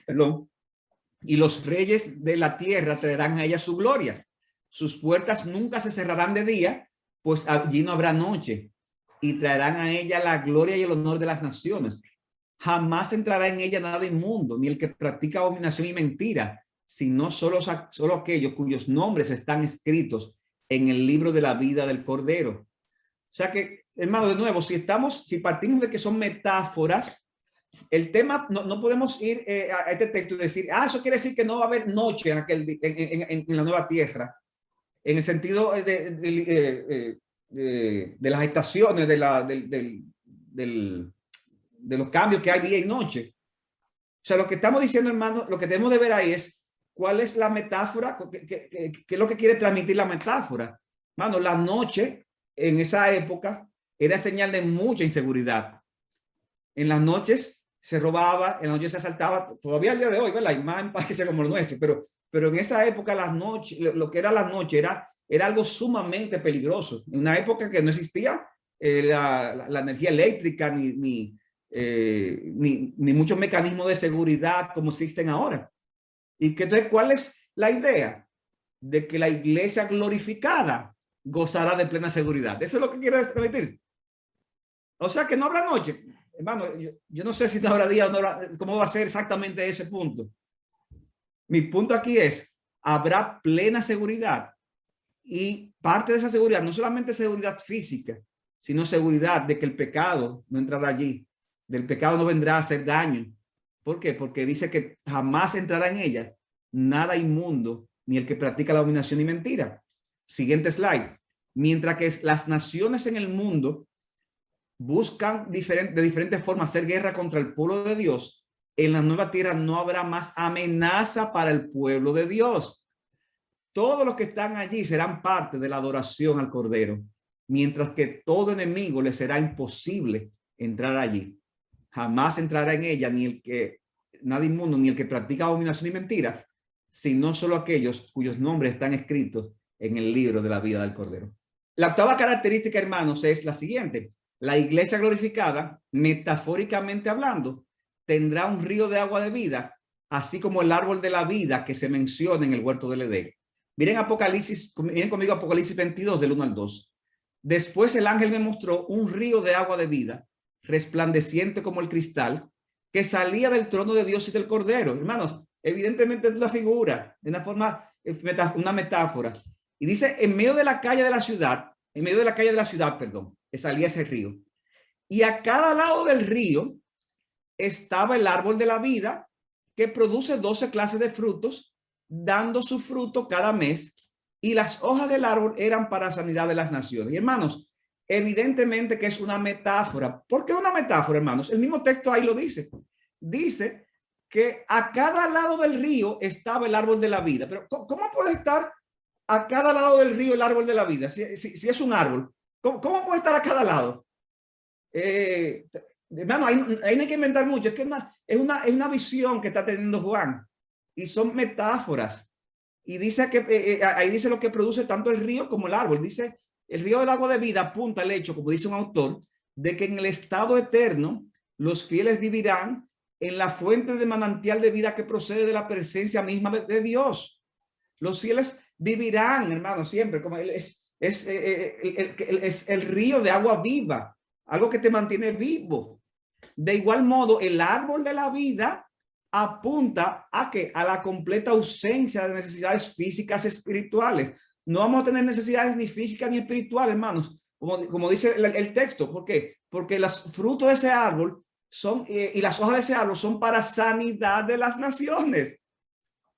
perdón, y los reyes de la tierra traerán a ella su gloria. Sus puertas nunca se cerrarán de día, pues allí no habrá noche, y traerán a ella la gloria y el honor de las naciones. Jamás entrará en ella nada inmundo, ni el que practica abominación y mentira, sino solo aquellos cuyos nombres están escritos en el libro de la vida del Cordero. O sea que, hermano, de nuevo, si partimos de que son metáforas, el tema, no podemos ir a este texto y decir, eso quiere decir que no va a haber noche en la nueva tierra, en el sentido de las estaciones, de los cambios que hay día y noche. O sea, lo que estamos diciendo, hermano, lo que tenemos de ver ahí es cuál es la metáfora, qué es lo que quiere transmitir la metáfora. Hermano, la noche en esa época era señal de mucha inseguridad. En las noches se robaba, en la noche se asaltaba, todavía el día de hoy, ¿verdad? Hay más en paz que sea como el nuestro, pero en esa época las noches, lo que era la noche era algo sumamente peligroso. En una época que no existía la energía eléctrica ni muchos mecanismos de seguridad como existen ahora. Y que entonces, ¿cuál es la idea? De que la iglesia glorificada gozará de plena seguridad. Eso es lo que quiere transmitir. O sea que no habrá noche. Hermano, yo no sé si no habrá día o no habrá, cómo va a ser exactamente ese punto. Mi punto aquí es, habrá plena seguridad. Y parte de esa seguridad, no solamente seguridad física, sino seguridad de que el pecado no entrará allí. Del pecado no vendrá a hacer daño. ¿Por qué? Porque dice que jamás entrará en ella nada inmundo, ni el que practica la abominación y mentira. Siguiente slide. Mientras que las naciones en el mundo buscan de diferentes formas hacer guerra contra el pueblo de Dios, en la nueva tierra no habrá más amenaza para el pueblo de Dios. Todos los que están allí serán parte de la adoración al Cordero, mientras que todo enemigo le será imposible entrar allí. Jamás entrará en ella nada inmundo, ni el que practica abominación y mentira, sino solo aquellos cuyos nombres están escritos en el libro de la vida del Cordero. La octava característica, hermanos, es la siguiente. La iglesia glorificada, metafóricamente hablando, tendrá un río de agua de vida, así como el árbol de la vida que se menciona en el huerto del Edén. Miren miren conmigo Apocalipsis 22, del 1 al 2. Después el ángel me mostró un río de agua de vida, resplandeciente como el cristal, que salía del trono de Dios y del Cordero. Hermanos, evidentemente es una figura, de una forma, una metáfora. Y dice, en medio de la calle de la ciudad, perdón, que salía ese río. Y a cada lado del río estaba el árbol de la vida, que produce 12 clases de frutos, dando su fruto cada mes, y las hojas del árbol eran para sanidad de las naciones. Y hermanos, evidentemente que es una metáfora. ¿Por qué una metáfora, hermanos? El mismo texto ahí lo dice. Dice que a cada lado del río estaba el árbol de la vida. Pero ¿cómo puede estar a cada lado del río el árbol de la vida? Si es un árbol, ¿cómo puede estar a cada lado? Hermano, ahí no hay que inventar mucho. Es que es una visión que está teniendo Juan. Y son metáforas. Y dice que ahí dice lo que produce tanto el río como el árbol. Dice, el río del agua de vida apunta al hecho, como dice un autor, de que en el estado eterno los fieles vivirán en la fuente de manantial de vida que procede de la presencia misma de Dios. Los fieles vivirán, hermano, siempre, como es el río de agua viva, algo que te mantiene vivo. De igual modo, el árbol de la vida apunta a que a la completa ausencia de necesidades físicas y espirituales. No vamos a tener necesidades ni físicas ni espirituales, hermanos, como dice el texto. ¿Por qué? Porque los frutos de ese árbol son y las hojas de ese árbol son para sanidad de las naciones.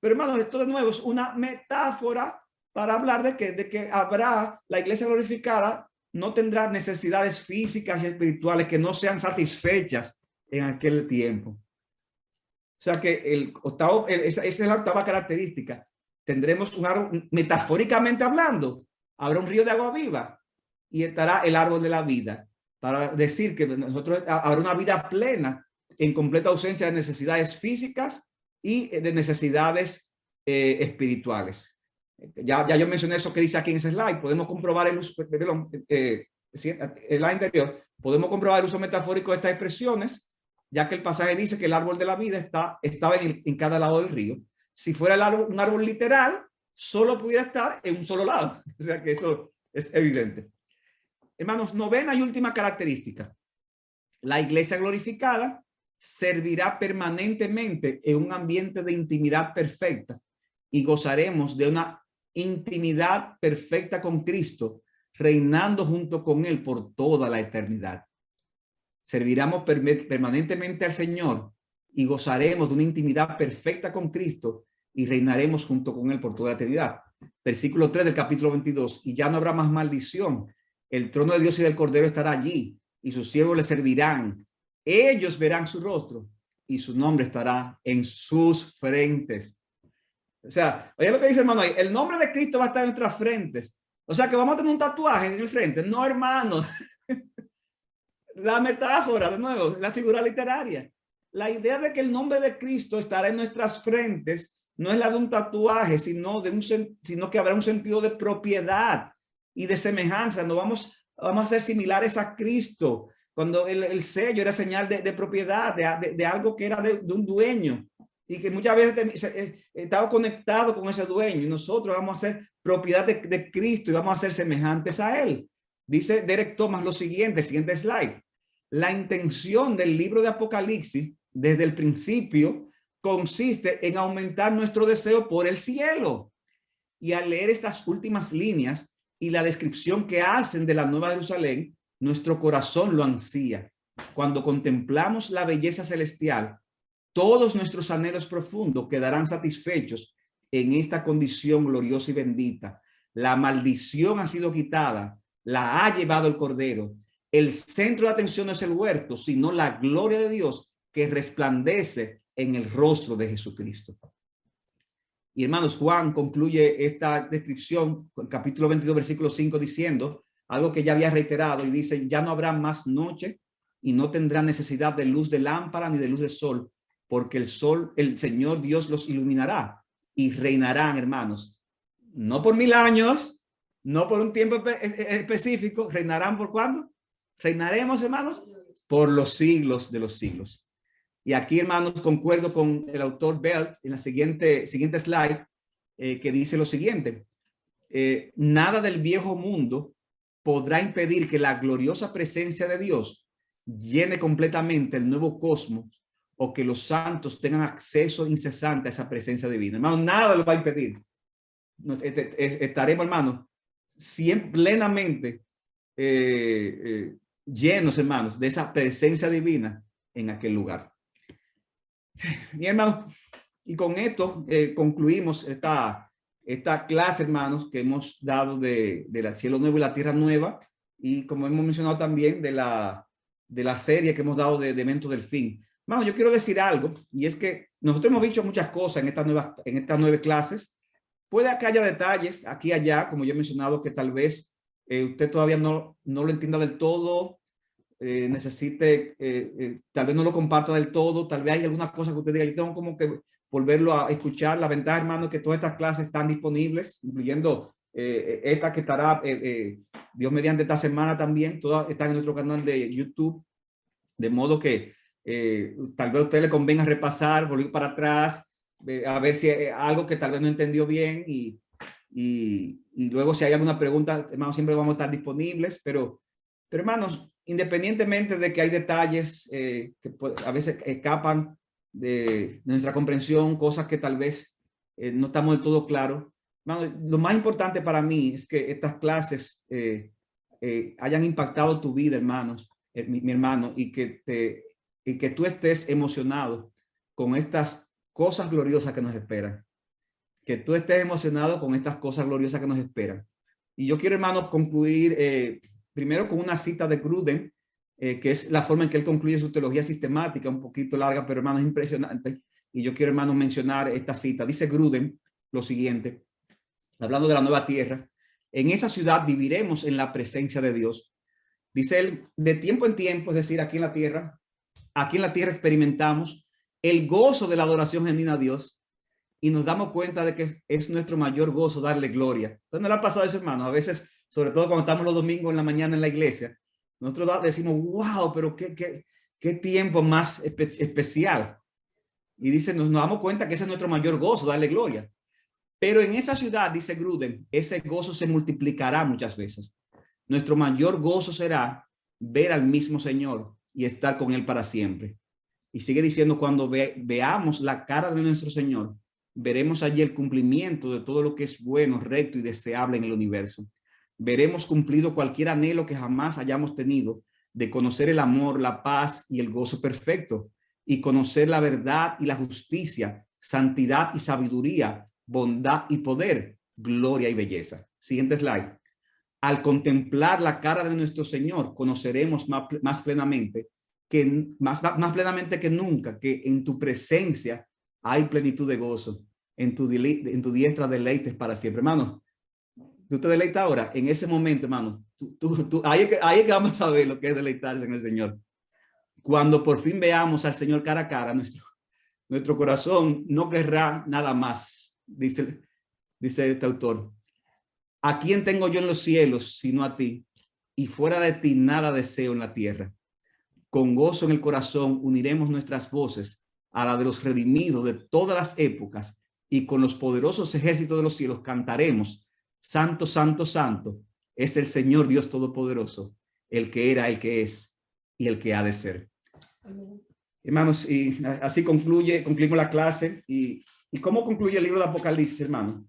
Pero hermanos, esto de nuevo es una metáfora para hablar de que habrá la iglesia glorificada, no tendrá necesidades físicas y espirituales que no sean satisfechas en aquel tiempo. O sea que esa es la octava característica. Tendremos un árbol, metafóricamente hablando, habrá un río de agua viva y estará el árbol de la vida, para decir que nosotros habrá una vida plena en completa ausencia de necesidades físicas y de necesidades espirituales. Ya yo mencioné eso que dice aquí en ese slide. Podemos comprobar el uso, el anterior, podemos comprobar el uso metafórico de estas expresiones, ya que el pasaje dice que el árbol de la vida estaba en cada lado del río. Si fuera un árbol literal, solo pudiera estar en un solo lado. O sea que eso es evidente. Hermanos, novena y última característica. La iglesia glorificada servirá permanentemente en un ambiente de intimidad perfecta y gozaremos de una intimidad perfecta con Cristo, reinando junto con Él por toda la eternidad. Serviremos permanentemente al Señor y gozaremos de una intimidad perfecta con Cristo y reinaremos junto con Él por toda la eternidad. Versículo 3 del capítulo 22. Y ya no habrá más maldición. El trono de Dios y del Cordero estará allí y sus siervos le servirán. Ellos verán su rostro y su nombre estará en sus frentes. O sea, oye lo que dice hermano ahí, el nombre de Cristo va a estar en nuestras frentes. O sea que vamos a tener un tatuaje en el frente. No, hermano. La metáfora, de nuevo, la figura literaria. La idea de que el nombre de Cristo estará en nuestras frentes no es la de un tatuaje, sino que habrá un sentido de propiedad y de semejanza. No vamos a ser similares a Cristo. Cuando el sello era señal de propiedad, de algo que era de un dueño y que muchas veces estaba conectado con ese dueño, y nosotros vamos a ser propiedad de Cristo y vamos a ser semejantes a Él. Dice Derek Thomas lo siguiente, siguiente slide. La intención del libro de Apocalipsis desde el principio consiste en aumentar nuestro deseo por el cielo. Y al leer estas últimas líneas y la descripción que hacen de la Nueva Jerusalén, nuestro corazón lo ansía. Cuando contemplamos la belleza celestial, todos nuestros anhelos profundos quedarán satisfechos en esta condición gloriosa y bendita. La maldición ha sido quitada, la ha llevado el Cordero. El centro de atención no es el huerto, sino la gloria de Dios que resplandece en el rostro de Jesucristo. Y hermanos, Juan concluye esta descripción, capítulo 22, versículo 5, diciendo algo que ya había reiterado y dice, ya no habrá más noche y no tendrá necesidad de luz de lámpara ni de luz de sol, porque el sol, el Señor Dios los iluminará y reinarán, hermanos, no por 1000 años, no por un tiempo específico, reinarán por ¿cuándo? Reinaremos, hermanos, por los siglos de los siglos. Y aquí, hermanos, concuerdo con el autor Belt en la siguiente slide, que dice lo siguiente: nada del viejo mundo podrá impedir que la gloriosa presencia de Dios llene completamente el nuevo cosmos o que los santos tengan acceso incesante a esa presencia divina. Hermano, nada lo va a impedir. Estaremos, hermanos, plenamente llenos, hermanos, de esa presencia divina en aquel lugar. Mi hermano, y con esto concluimos esta clase, hermanos, que hemos dado de la cielo nuevo y la tierra nueva, y como hemos mencionado también de la serie que hemos dado de eventos del fin. Hermano, yo quiero decir algo, y es que nosotros hemos dicho muchas cosas en estas 9 clases. Puede que haya detalles aquí y allá, como yo he mencionado, que tal vez usted todavía no lo entienda del todo, necesite, tal vez no lo comparta del todo, tal vez hay algunas cosas que usted diga, yo tengo como que volverlo a escuchar. La ventaja, hermano, es que todas estas clases están disponibles, incluyendo esta que estará, Dios mediante, esta semana también. Todas están en nuestro canal de YouTube, de modo que tal vez a usted le convenga repasar, volver para atrás, a ver si hay algo que tal vez no entendió bien, y luego si hay alguna pregunta, hermanos, siempre vamos a estar disponibles. Pero hermanos, independientemente de que hay detalles que a veces escapan de nuestra comprensión, cosas que tal vez no estamos del todo claros, hermano, lo más importante para mí es que estas clases hayan impactado tu vida, hermanos, mi hermano, y que tú estés emocionado con estas cosas gloriosas que nos esperan. Que tú estés emocionado con estas cosas gloriosas que nos esperan. Y yo quiero, hermanos, concluir primero con una cita de Grudem, que es la forma en que él concluye su teología sistemática, un poquito larga, pero, hermanos, es impresionante. Y yo quiero, hermanos, mencionar esta cita. Dice Grudem lo siguiente, hablando de la nueva tierra: en esa ciudad viviremos en la presencia de Dios. Dice él, de tiempo en tiempo, es decir, aquí en la tierra experimentamos el gozo de la adoración genuina a Dios, y nos damos cuenta de que es nuestro mayor gozo darle gloria. Entonces, ¿no le ha pasado eso, hermano? A veces, sobre todo cuando estamos los domingos en la mañana en la iglesia, nosotros decimos, wow, pero qué tiempo más especial. Y dice, nos damos cuenta que ese es nuestro mayor gozo, darle gloria. Pero en esa ciudad, dice Grudem, ese gozo se multiplicará muchas veces. Nuestro mayor gozo será ver al mismo Señor y estar con Él para siempre. Y sigue diciendo, cuando veamos la cara de nuestro Señor, veremos allí el cumplimiento de todo lo que es bueno, recto y deseable en el universo. Veremos cumplido cualquier anhelo que jamás hayamos tenido de conocer el amor, la paz y el gozo perfecto, y conocer la verdad y la justicia, santidad y sabiduría, bondad y poder, gloria y belleza. Siguiente slide. Al contemplar la cara de nuestro Señor, conoceremos más plenamente que nunca que en tu presencia hay plenitud de gozo, en tu diestra deleites para siempre. Hermanos, tú te deleitas ahora, en ese momento, hermanos, ahí es que vamos a ver lo que es deleitarse en el Señor. Cuando por fin veamos al Señor cara a cara, nuestro corazón no querrá nada más, dice este autor. ¿A quién tengo yo en los cielos sino a ti? Y fuera de ti nada deseo en la tierra. Con gozo en el corazón uniremos nuestras voces a la de los redimidos de todas las épocas, y con los poderosos ejércitos de los cielos cantaremos: Santo, Santo, Santo es el Señor Dios Todopoderoso, el que era, el que es y el que ha de ser. Amén. Hermanos, y así concluimos la clase. ¿Y cómo concluye el libro de Apocalipsis, hermano?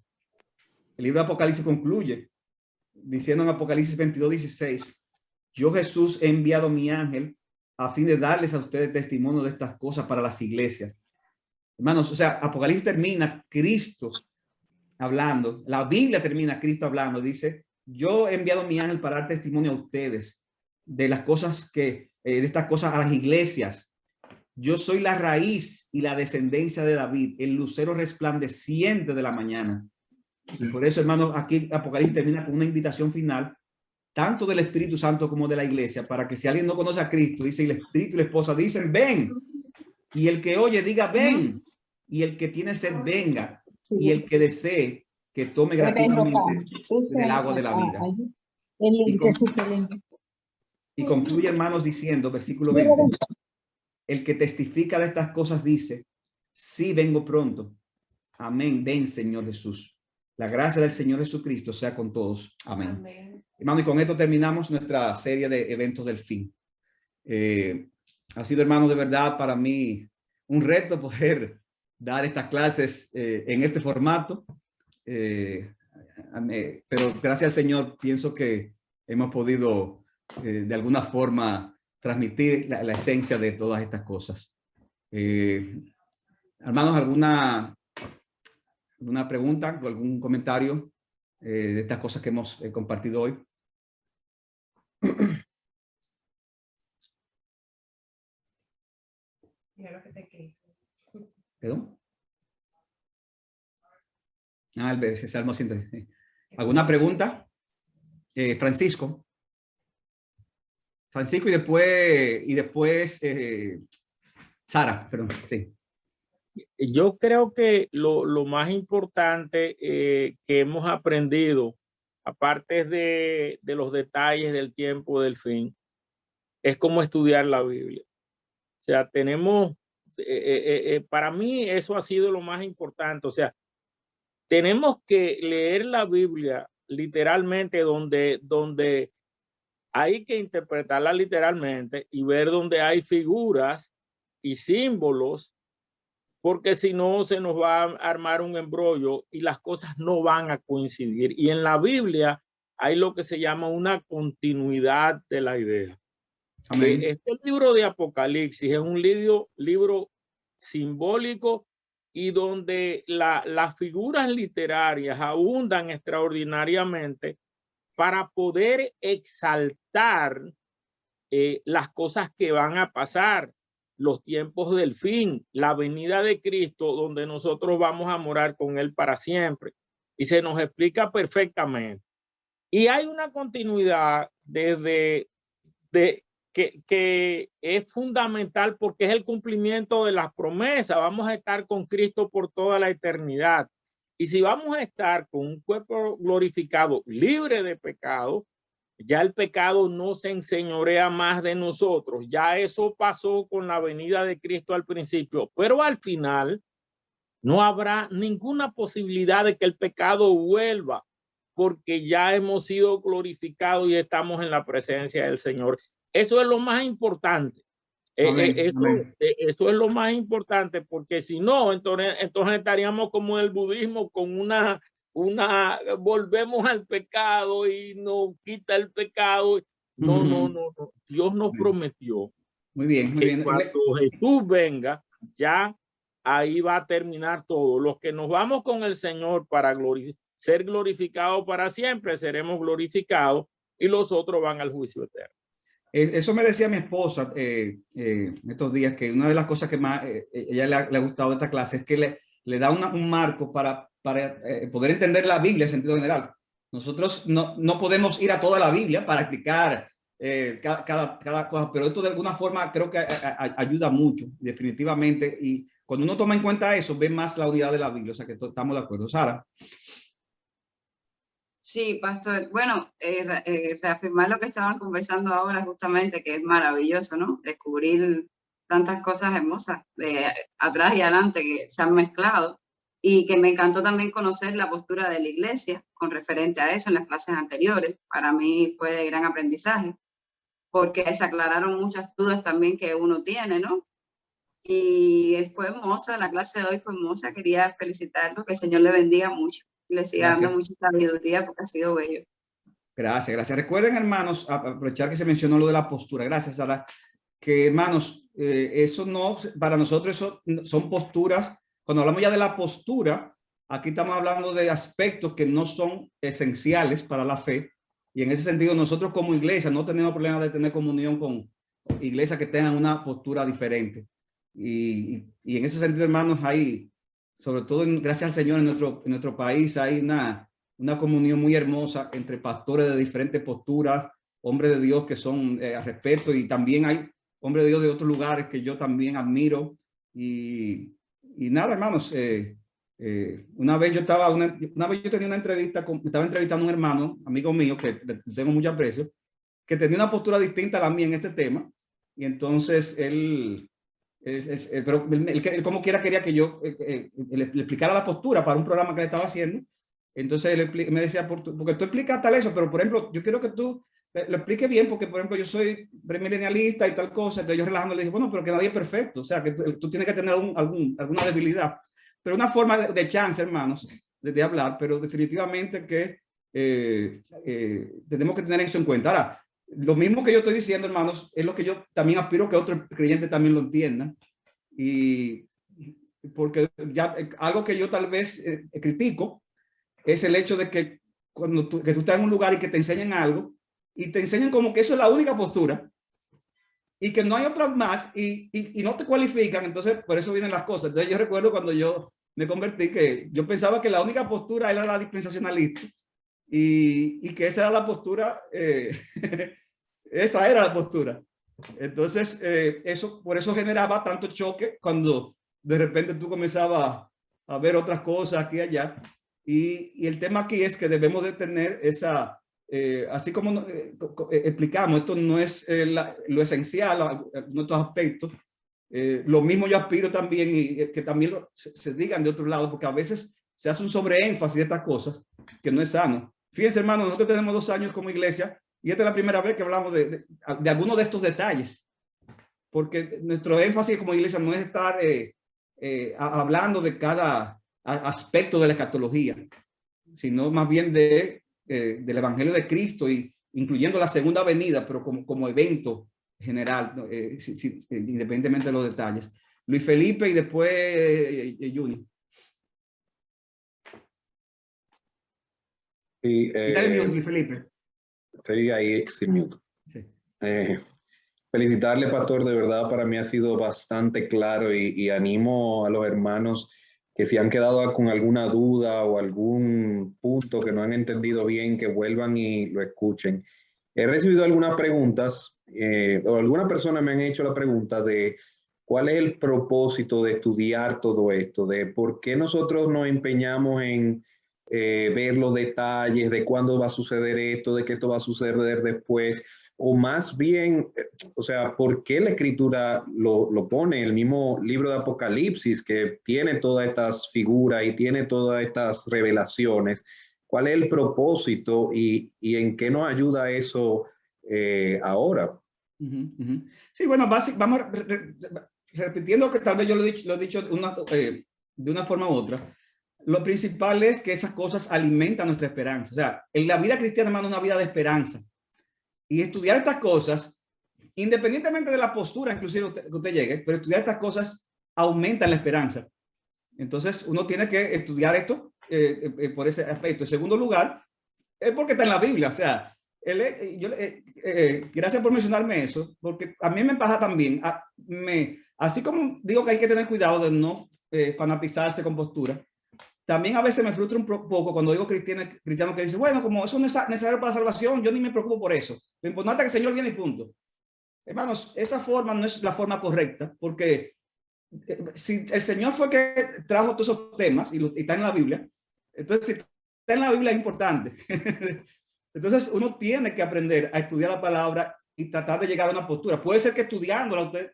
El libro de Apocalipsis concluye diciendo en Apocalipsis 22:16: yo, Jesús, he enviado mi ángel a fin de darles a ustedes testimonio de estas cosas para las iglesias. Hermanos, o sea, Apocalipsis termina Cristo hablando, la Biblia termina Cristo hablando, dice: yo he enviado mi ángel para dar testimonio a ustedes de las cosas de estas cosas a las iglesias. Yo soy la raíz y la descendencia de David, el lucero resplandeciente de la mañana. Y por eso, hermanos, aquí Apocalipsis termina con una invitación final, tanto del Espíritu Santo como de la iglesia, para que si alguien no conoce a Cristo, dice, el Espíritu y la esposa dicen, ven. Y el que oye diga, ven. Y el que tiene sed, venga. y el que desee que tome gratuitamente del agua de la vida. Y concluye, hermanos, diciendo, versículo 20, el que testifica de estas cosas dice, sí vengo pronto. Amén. Ven, Señor Jesús. La gracia del Señor Jesucristo sea con todos. Amén. Amén. Hermano, y con esto terminamos nuestra serie de eventos del fin. Ha sido, hermano, de verdad para mí un reto poder dar estas clases en este formato. Pero gracias al Señor pienso que hemos podido de alguna forma transmitir la esencia de todas estas cosas. Hermanos, ¿alguna pregunta o algún comentario de estas cosas que hemos compartido hoy? ¿Perdón? El Salmo 100. ¿Alguna pregunta? Francisco. Francisco y después Sara, perdón, sí. Yo creo que lo más importante que hemos aprendido, aparte de los detalles del tiempo del fin, es cómo estudiar la Biblia. O sea, tenemos, para mí eso ha sido lo más importante. O sea, tenemos que leer la Biblia literalmente donde hay que interpretarla literalmente y ver donde hay figuras y símbolos, porque si no se nos va a armar un embrollo y las cosas no van a coincidir. Y en la Biblia hay lo que se llama una continuidad de la idea. Este libro de Apocalipsis es un libro simbólico y donde las figuras literarias abundan extraordinariamente para poder exaltar las cosas que van a pasar, los tiempos del fin, la venida de Cristo, donde nosotros vamos a morar con Él para siempre. Y se nos explica perfectamente. Y hay una continuidad que es fundamental porque es el cumplimiento de las promesas. Vamos a estar con Cristo por toda la eternidad. Y si vamos a estar con un cuerpo glorificado, libre de pecado, ya el pecado no se enseñorea más de nosotros. Ya eso pasó con la venida de Cristo al principio, pero al final no habrá ninguna posibilidad de que el pecado vuelva, porque ya hemos sido glorificados y estamos en la presencia del Señor. Eso es lo más importante. Eso es lo más importante, porque si no, entonces estaríamos como en el budismo con volvemos al pecado y nos quita el pecado. No. Dios nos prometió que cuando Jesús venga, ya ahí va a terminar todo. Los que nos vamos con el Señor para ser glorificados para siempre, seremos glorificados, y los otros van al juicio eterno. Eso me decía mi esposa estos días, que una de las cosas que más ella le ha gustado de esta clase es que le da un marco para poder entender la Biblia en sentido general. Nosotros no podemos ir a toda la Biblia para explicar cada cosa, pero esto de alguna forma creo que ayuda mucho, definitivamente. Y cuando uno toma en cuenta eso, ve más la unidad de la Biblia. O sea que estamos de acuerdo. Sara. Sí, pastor. Bueno, reafirmar lo que estaban conversando ahora justamente, que es maravilloso, ¿no? Descubrir tantas cosas hermosas de atrás y adelante que se han mezclado, y que me encantó también conocer la postura de la iglesia con referente a eso en las clases anteriores. Para mí fue de gran aprendizaje, porque se aclararon muchas dudas también que uno tiene, ¿no? Y fue hermosa, la clase de hoy fue hermosa. Quería felicitarlo, que el Señor le bendiga mucho. Le siga dando mucha sabiduría, porque ha sido bello. Gracias. Recuerden, hermanos, aprovechar que se mencionó lo de la postura. Gracias, Sara. Que, hermanos, eso no, para nosotros eso son posturas. Cuando hablamos ya de la postura, aquí estamos hablando de aspectos que no son esenciales para la fe. Y en ese sentido, nosotros como iglesia no tenemos problema de tener comunión con iglesias que tengan una postura diferente. Y en ese sentido, hermanos, hay, sobre todo gracias al Señor, en nuestro país hay una comunión muy hermosa entre pastores de diferentes posturas, hombres de Dios que son a respeto, y también hay hombres de Dios de otros lugares que yo también admiro. Y nada, hermanos, Una vez yo tenía una entrevista, estaba entrevistando a un hermano, amigo mío, que tengo mucho aprecio, que tenía una postura distinta a la mía en este tema. Y entonces él como quiera quería que yo le explicara la postura para un programa que le estaba haciendo. Entonces él me decía, porque tú explicas tal eso, pero por ejemplo, yo quiero que tú lo expliques bien, porque por ejemplo yo soy premilenialista y tal cosa. Entonces yo relajando le dije, bueno, pero que nadie es perfecto, o sea, que tú tienes que tener alguna debilidad, pero una forma de chance, hermanos, de hablar, pero definitivamente que tenemos que tener eso en cuenta. Ahora, lo mismo que yo estoy diciendo, hermanos, es lo que yo también aspiro que otros creyentes también lo entiendan. Y porque ya algo que yo tal vez critico es el hecho de que cuando tú estás en un lugar y que te enseñan algo y te enseñan como que eso es la única postura y que no hay otras más y no te cualifican, entonces por eso vienen las cosas. Entonces yo recuerdo cuando yo me convertí que yo pensaba que la única postura era la dispensacionalista y que esa era la postura, esa era la postura. Entonces, por eso generaba tanto choque cuando de repente tú comenzabas a ver otras cosas aquí y allá. Y el tema aquí es que debemos de tener esa, así como explicamos, esto no es lo esencial en otros aspectos. Lo mismo yo aspiro también y que también se digan de otro lado, porque a veces se hace un sobreénfasis de estas cosas que no es sano. Fíjense, hermano, nosotros tenemos 2 años como iglesia y esta es la primera vez que hablamos de algunos de estos detalles, porque nuestro énfasis como iglesia no es estar hablando de cada aspecto de la escatología, sino más bien del evangelio de Cristo, y incluyendo la segunda venida, pero como evento general, independientemente de los detalles. Luis Felipe y después Juni. Sí, Luis Felipe. Estoy ahí sin mute. Sí. Felicitarle, pastor, de verdad para mí ha sido bastante claro y animo a los hermanos que si han quedado con alguna duda o algún punto que no han entendido bien, que vuelvan y lo escuchen. He recibido algunas preguntas o alguna persona me han hecho la pregunta de cuál es el propósito de estudiar todo esto, de por qué nosotros nos empeñamos en ver los detalles de cuándo va a suceder esto, de que esto va a suceder después, o más bien, o sea, ¿por qué la escritura lo pone? El mismo libro de Apocalipsis, que tiene todas estas figuras y tiene todas estas revelaciones. ¿Cuál es el propósito y en qué nos ayuda eso ahora? Sí, bueno, vamos repitiendo que tal vez yo lo he dicho de una forma u otra. Lo principal es que esas cosas alimentan nuestra esperanza. O sea, en la vida cristiana, hermano, una vida de esperanza. Y estudiar estas cosas, independientemente de la postura, inclusive que usted llegue, pero estudiar estas cosas aumenta la esperanza. Entonces, uno tiene que estudiar esto por ese aspecto. En segundo lugar, es porque está en la Biblia. O sea, gracias por mencionarme eso, porque a mí me pasa también, así como digo que hay que tener cuidado de no fanatizarse con postura, también a veces me frustra un poco cuando digo cristiano que dice, bueno, como eso no es necesario para la salvación, yo ni me preocupo por eso. Lo importante es que el Señor viene y punto. Hermanos, esa forma no es la forma correcta, porque si el Señor fue que trajo todos esos temas y está en la Biblia, entonces si está en la Biblia es importante. Entonces uno tiene que aprender a estudiar la palabra y tratar de llegar a una postura. Puede ser que estudiándola usted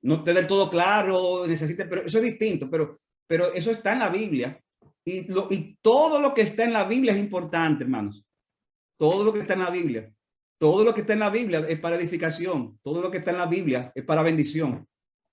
no esté del todo claro, necesite, pero eso es distinto, pero eso está en la Biblia y todo lo que está en la Biblia es importante, hermanos. Todo lo que está en la Biblia, todo lo que está en la Biblia es para edificación, todo lo que está en la Biblia es para bendición.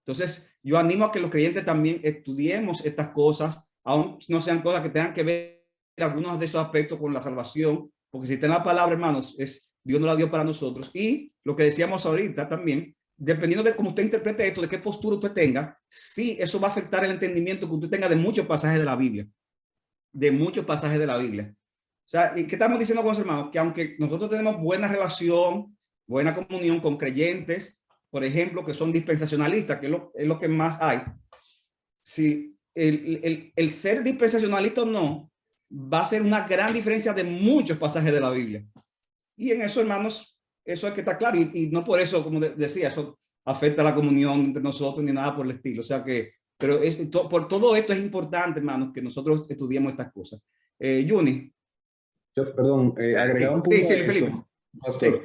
Entonces, yo animo a que los creyentes también estudiemos estas cosas, aun no sean cosas que tengan que ver algunos de esos aspectos con la salvación, porque si está en la palabra, hermanos, Dios nos la dio para nosotros. Y lo que decíamos ahorita también, dependiendo de cómo usted interprete esto, de qué postura usted tenga, sí, eso va a afectar el entendimiento que usted tenga de muchos pasajes de la Biblia. De muchos pasajes de la Biblia. O sea, ¿y qué estamos diciendo con los hermanos? Que aunque nosotros tenemos buena relación, buena comunión con creyentes, por ejemplo, que son dispensacionalistas, que es lo que más hay, si el ser dispensacionalista o no, va a ser una gran diferencia de muchos pasajes de la Biblia. Y en eso, hermanos, eso es que está claro. Y no por eso, como decía, eso afecta a la comunión entre nosotros ni nada por el estilo. O sea que Pero por todo esto es importante, hermanos, que nosotros estudiemos estas cosas. Juni. Perdón, agregar un punto sí, a eso, Felipe. pastor.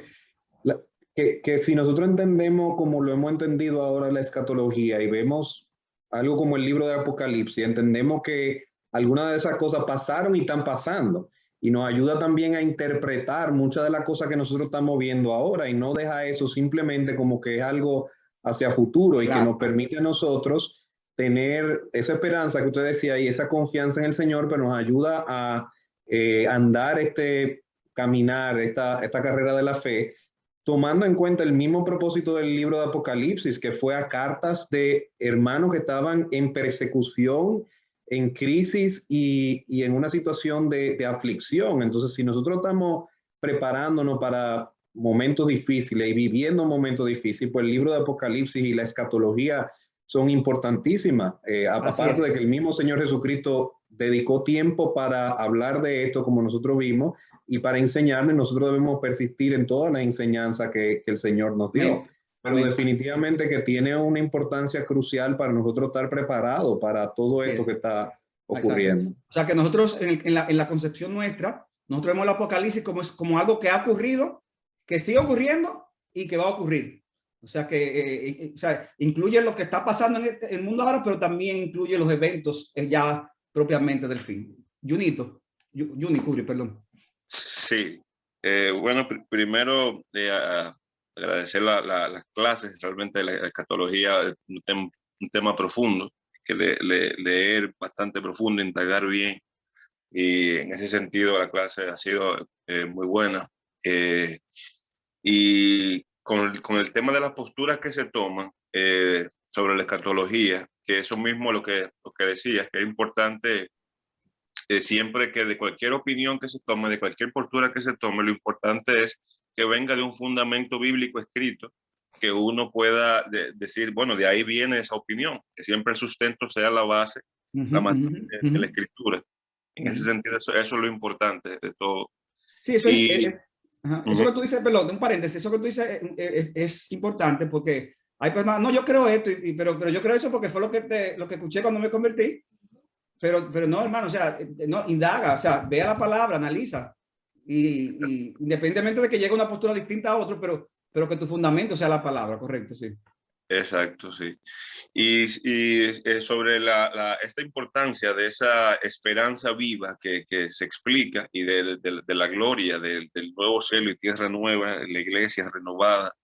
Sí. Que si nosotros entendemos como lo hemos entendido ahora la escatología y vemos algo como el libro de Apocalipsis, entendemos que algunas de esas cosas pasaron y están pasando, y nos ayuda también a interpretar muchas de las cosas que nosotros estamos viendo ahora, y no deja eso simplemente como que es algo hacia futuro, y claro, que nos permite a nosotros tener esa esperanza que usted decía y esa confianza en el Señor, pero nos ayuda a andar caminar esta carrera de la fe, tomando en cuenta el mismo propósito del libro de Apocalipsis, que fue a cartas de hermanos que estaban en persecución, en crisis y en una situación de aflicción. Entonces, si nosotros estamos preparándonos para momentos difíciles y viviendo momentos difíciles, pues el libro de Apocalipsis y la escatología son importantísimas. Aparte de que el mismo Señor Jesucristo dedicó tiempo para hablar de esto, como nosotros vimos, y para enseñarnos, nosotros debemos persistir en toda la enseñanza que el Señor nos dio. Amén. Pero Amén. definitivamente que tiene una importancia crucial para nosotros estar preparados para todo esto que está ocurriendo. Exacto. O sea que nosotros en la concepción nuestra, nosotros vemos el Apocalipsis como algo que ha ocurrido, que sigue ocurriendo y que va a ocurrir. O sea que incluye lo que está pasando en el mundo ahora, pero también incluye los eventos ya propiamente del fin. Juni Curio, perdón. Sí. Bueno, primero agradecer las clases. Realmente la escatología es un tema profundo, que leer bastante profundo, indagar bien. Y en ese sentido la clase ha sido muy buena. Y con el tema de las posturas que se toman sobre la escatología, que eso mismo lo que decías, que es importante siempre que de cualquier opinión que se tome, de cualquier postura que se tome, lo importante es que venga de un fundamento bíblico escrito, que uno pueda decir, bueno, de ahí viene esa opinión, que siempre el sustento sea la base, la matriz de la escritura. En ese sentido, eso es lo importante de todo. Sí, eso eso que tú dices, perdón, un paréntesis, eso que tú dices es importante porque hay personas, no, yo creo esto, pero yo creo eso porque fue lo que escuché cuando me convertí. Pero no, hermano, o sea, no, indaga, o sea, vea la palabra, analiza. Y independientemente de que llegue una postura distinta a otro, pero que tu fundamento sea la palabra, correcto, sí. Exacto, sí. Y sobre esta importancia de esa esperanza viva que se explica y de la gloria del nuevo cielo y tierra nueva, la iglesia renovada,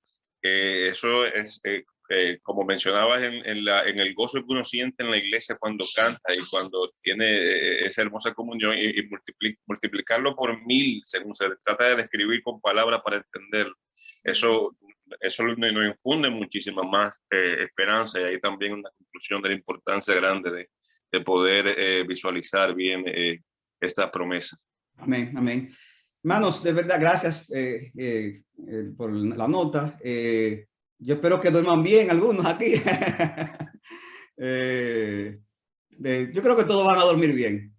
eso es, como mencionabas, en el gozo que uno siente en la iglesia cuando canta y cuando tiene esa hermosa comunión y multiplicarlo por 1000, según se trata de describir con palabras para entenderlo. Eso nos infunde muchísima más esperanza, y ahí también una conclusión de la importancia grande de poder visualizar bien esta promesa. Amén, amén. Hermanos, de verdad, gracias por la nota. Yo espero que duerman bien algunos aquí. Yo creo que todos van a dormir bien.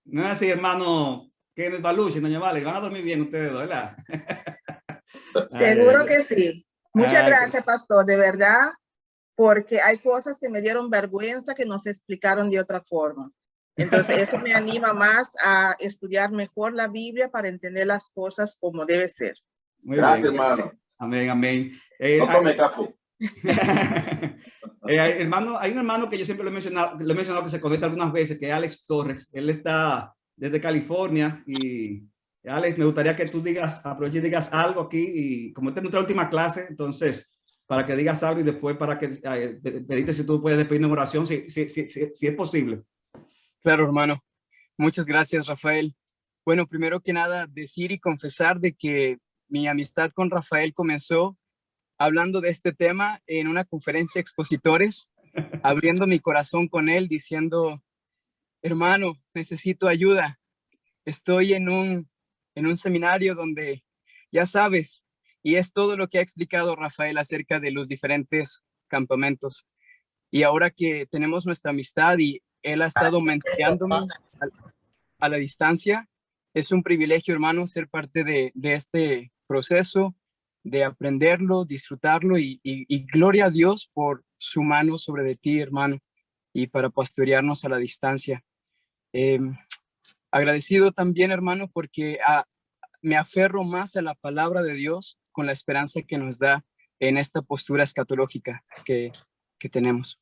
No es así, hermano Kenneth Baluchi, doña Vale, van a dormir bien ustedes dos, ¿verdad? Seguro que sí. Muchas gracias, pastor, de verdad, porque hay cosas que me dieron vergüenza que no se explicaron de otra forma. Entonces, eso me anima más a estudiar mejor la Biblia para entender las cosas como debe ser. Muy gracias, bien, hermano. Amén, amén. No tome café. Hermano, hay un hermano que yo siempre lo he mencionado que se conecta algunas veces, que es Alex Torres. Él está desde California y Alex, me gustaría que tú aproveches y digas algo aquí, y como esta es nuestra última clase, entonces, para que digas algo y después para que pedirte si tú puedes despedir en oración, si es posible. Claro, hermano. Muchas gracias, Rafael. Bueno, primero que nada, decir y confesar de que mi amistad con Rafael comenzó hablando de este tema en una conferencia de expositores, abriendo mi corazón con él, diciendo, hermano, necesito ayuda. Estoy en un seminario donde, ya sabes, y es todo lo que ha explicado Rafael acerca de los diferentes campamentos. Y ahora que tenemos nuestra amistad y él ha estado mentoreándome a la distancia, es un privilegio, hermano, ser parte de este proceso, de aprenderlo, disfrutarlo y gloria a Dios por su mano sobre de ti, hermano. y para pastorearnos a la distancia. Agradecido también, hermano, porque me aferro más a la palabra de Dios con la esperanza que nos da en esta postura escatológica que tenemos.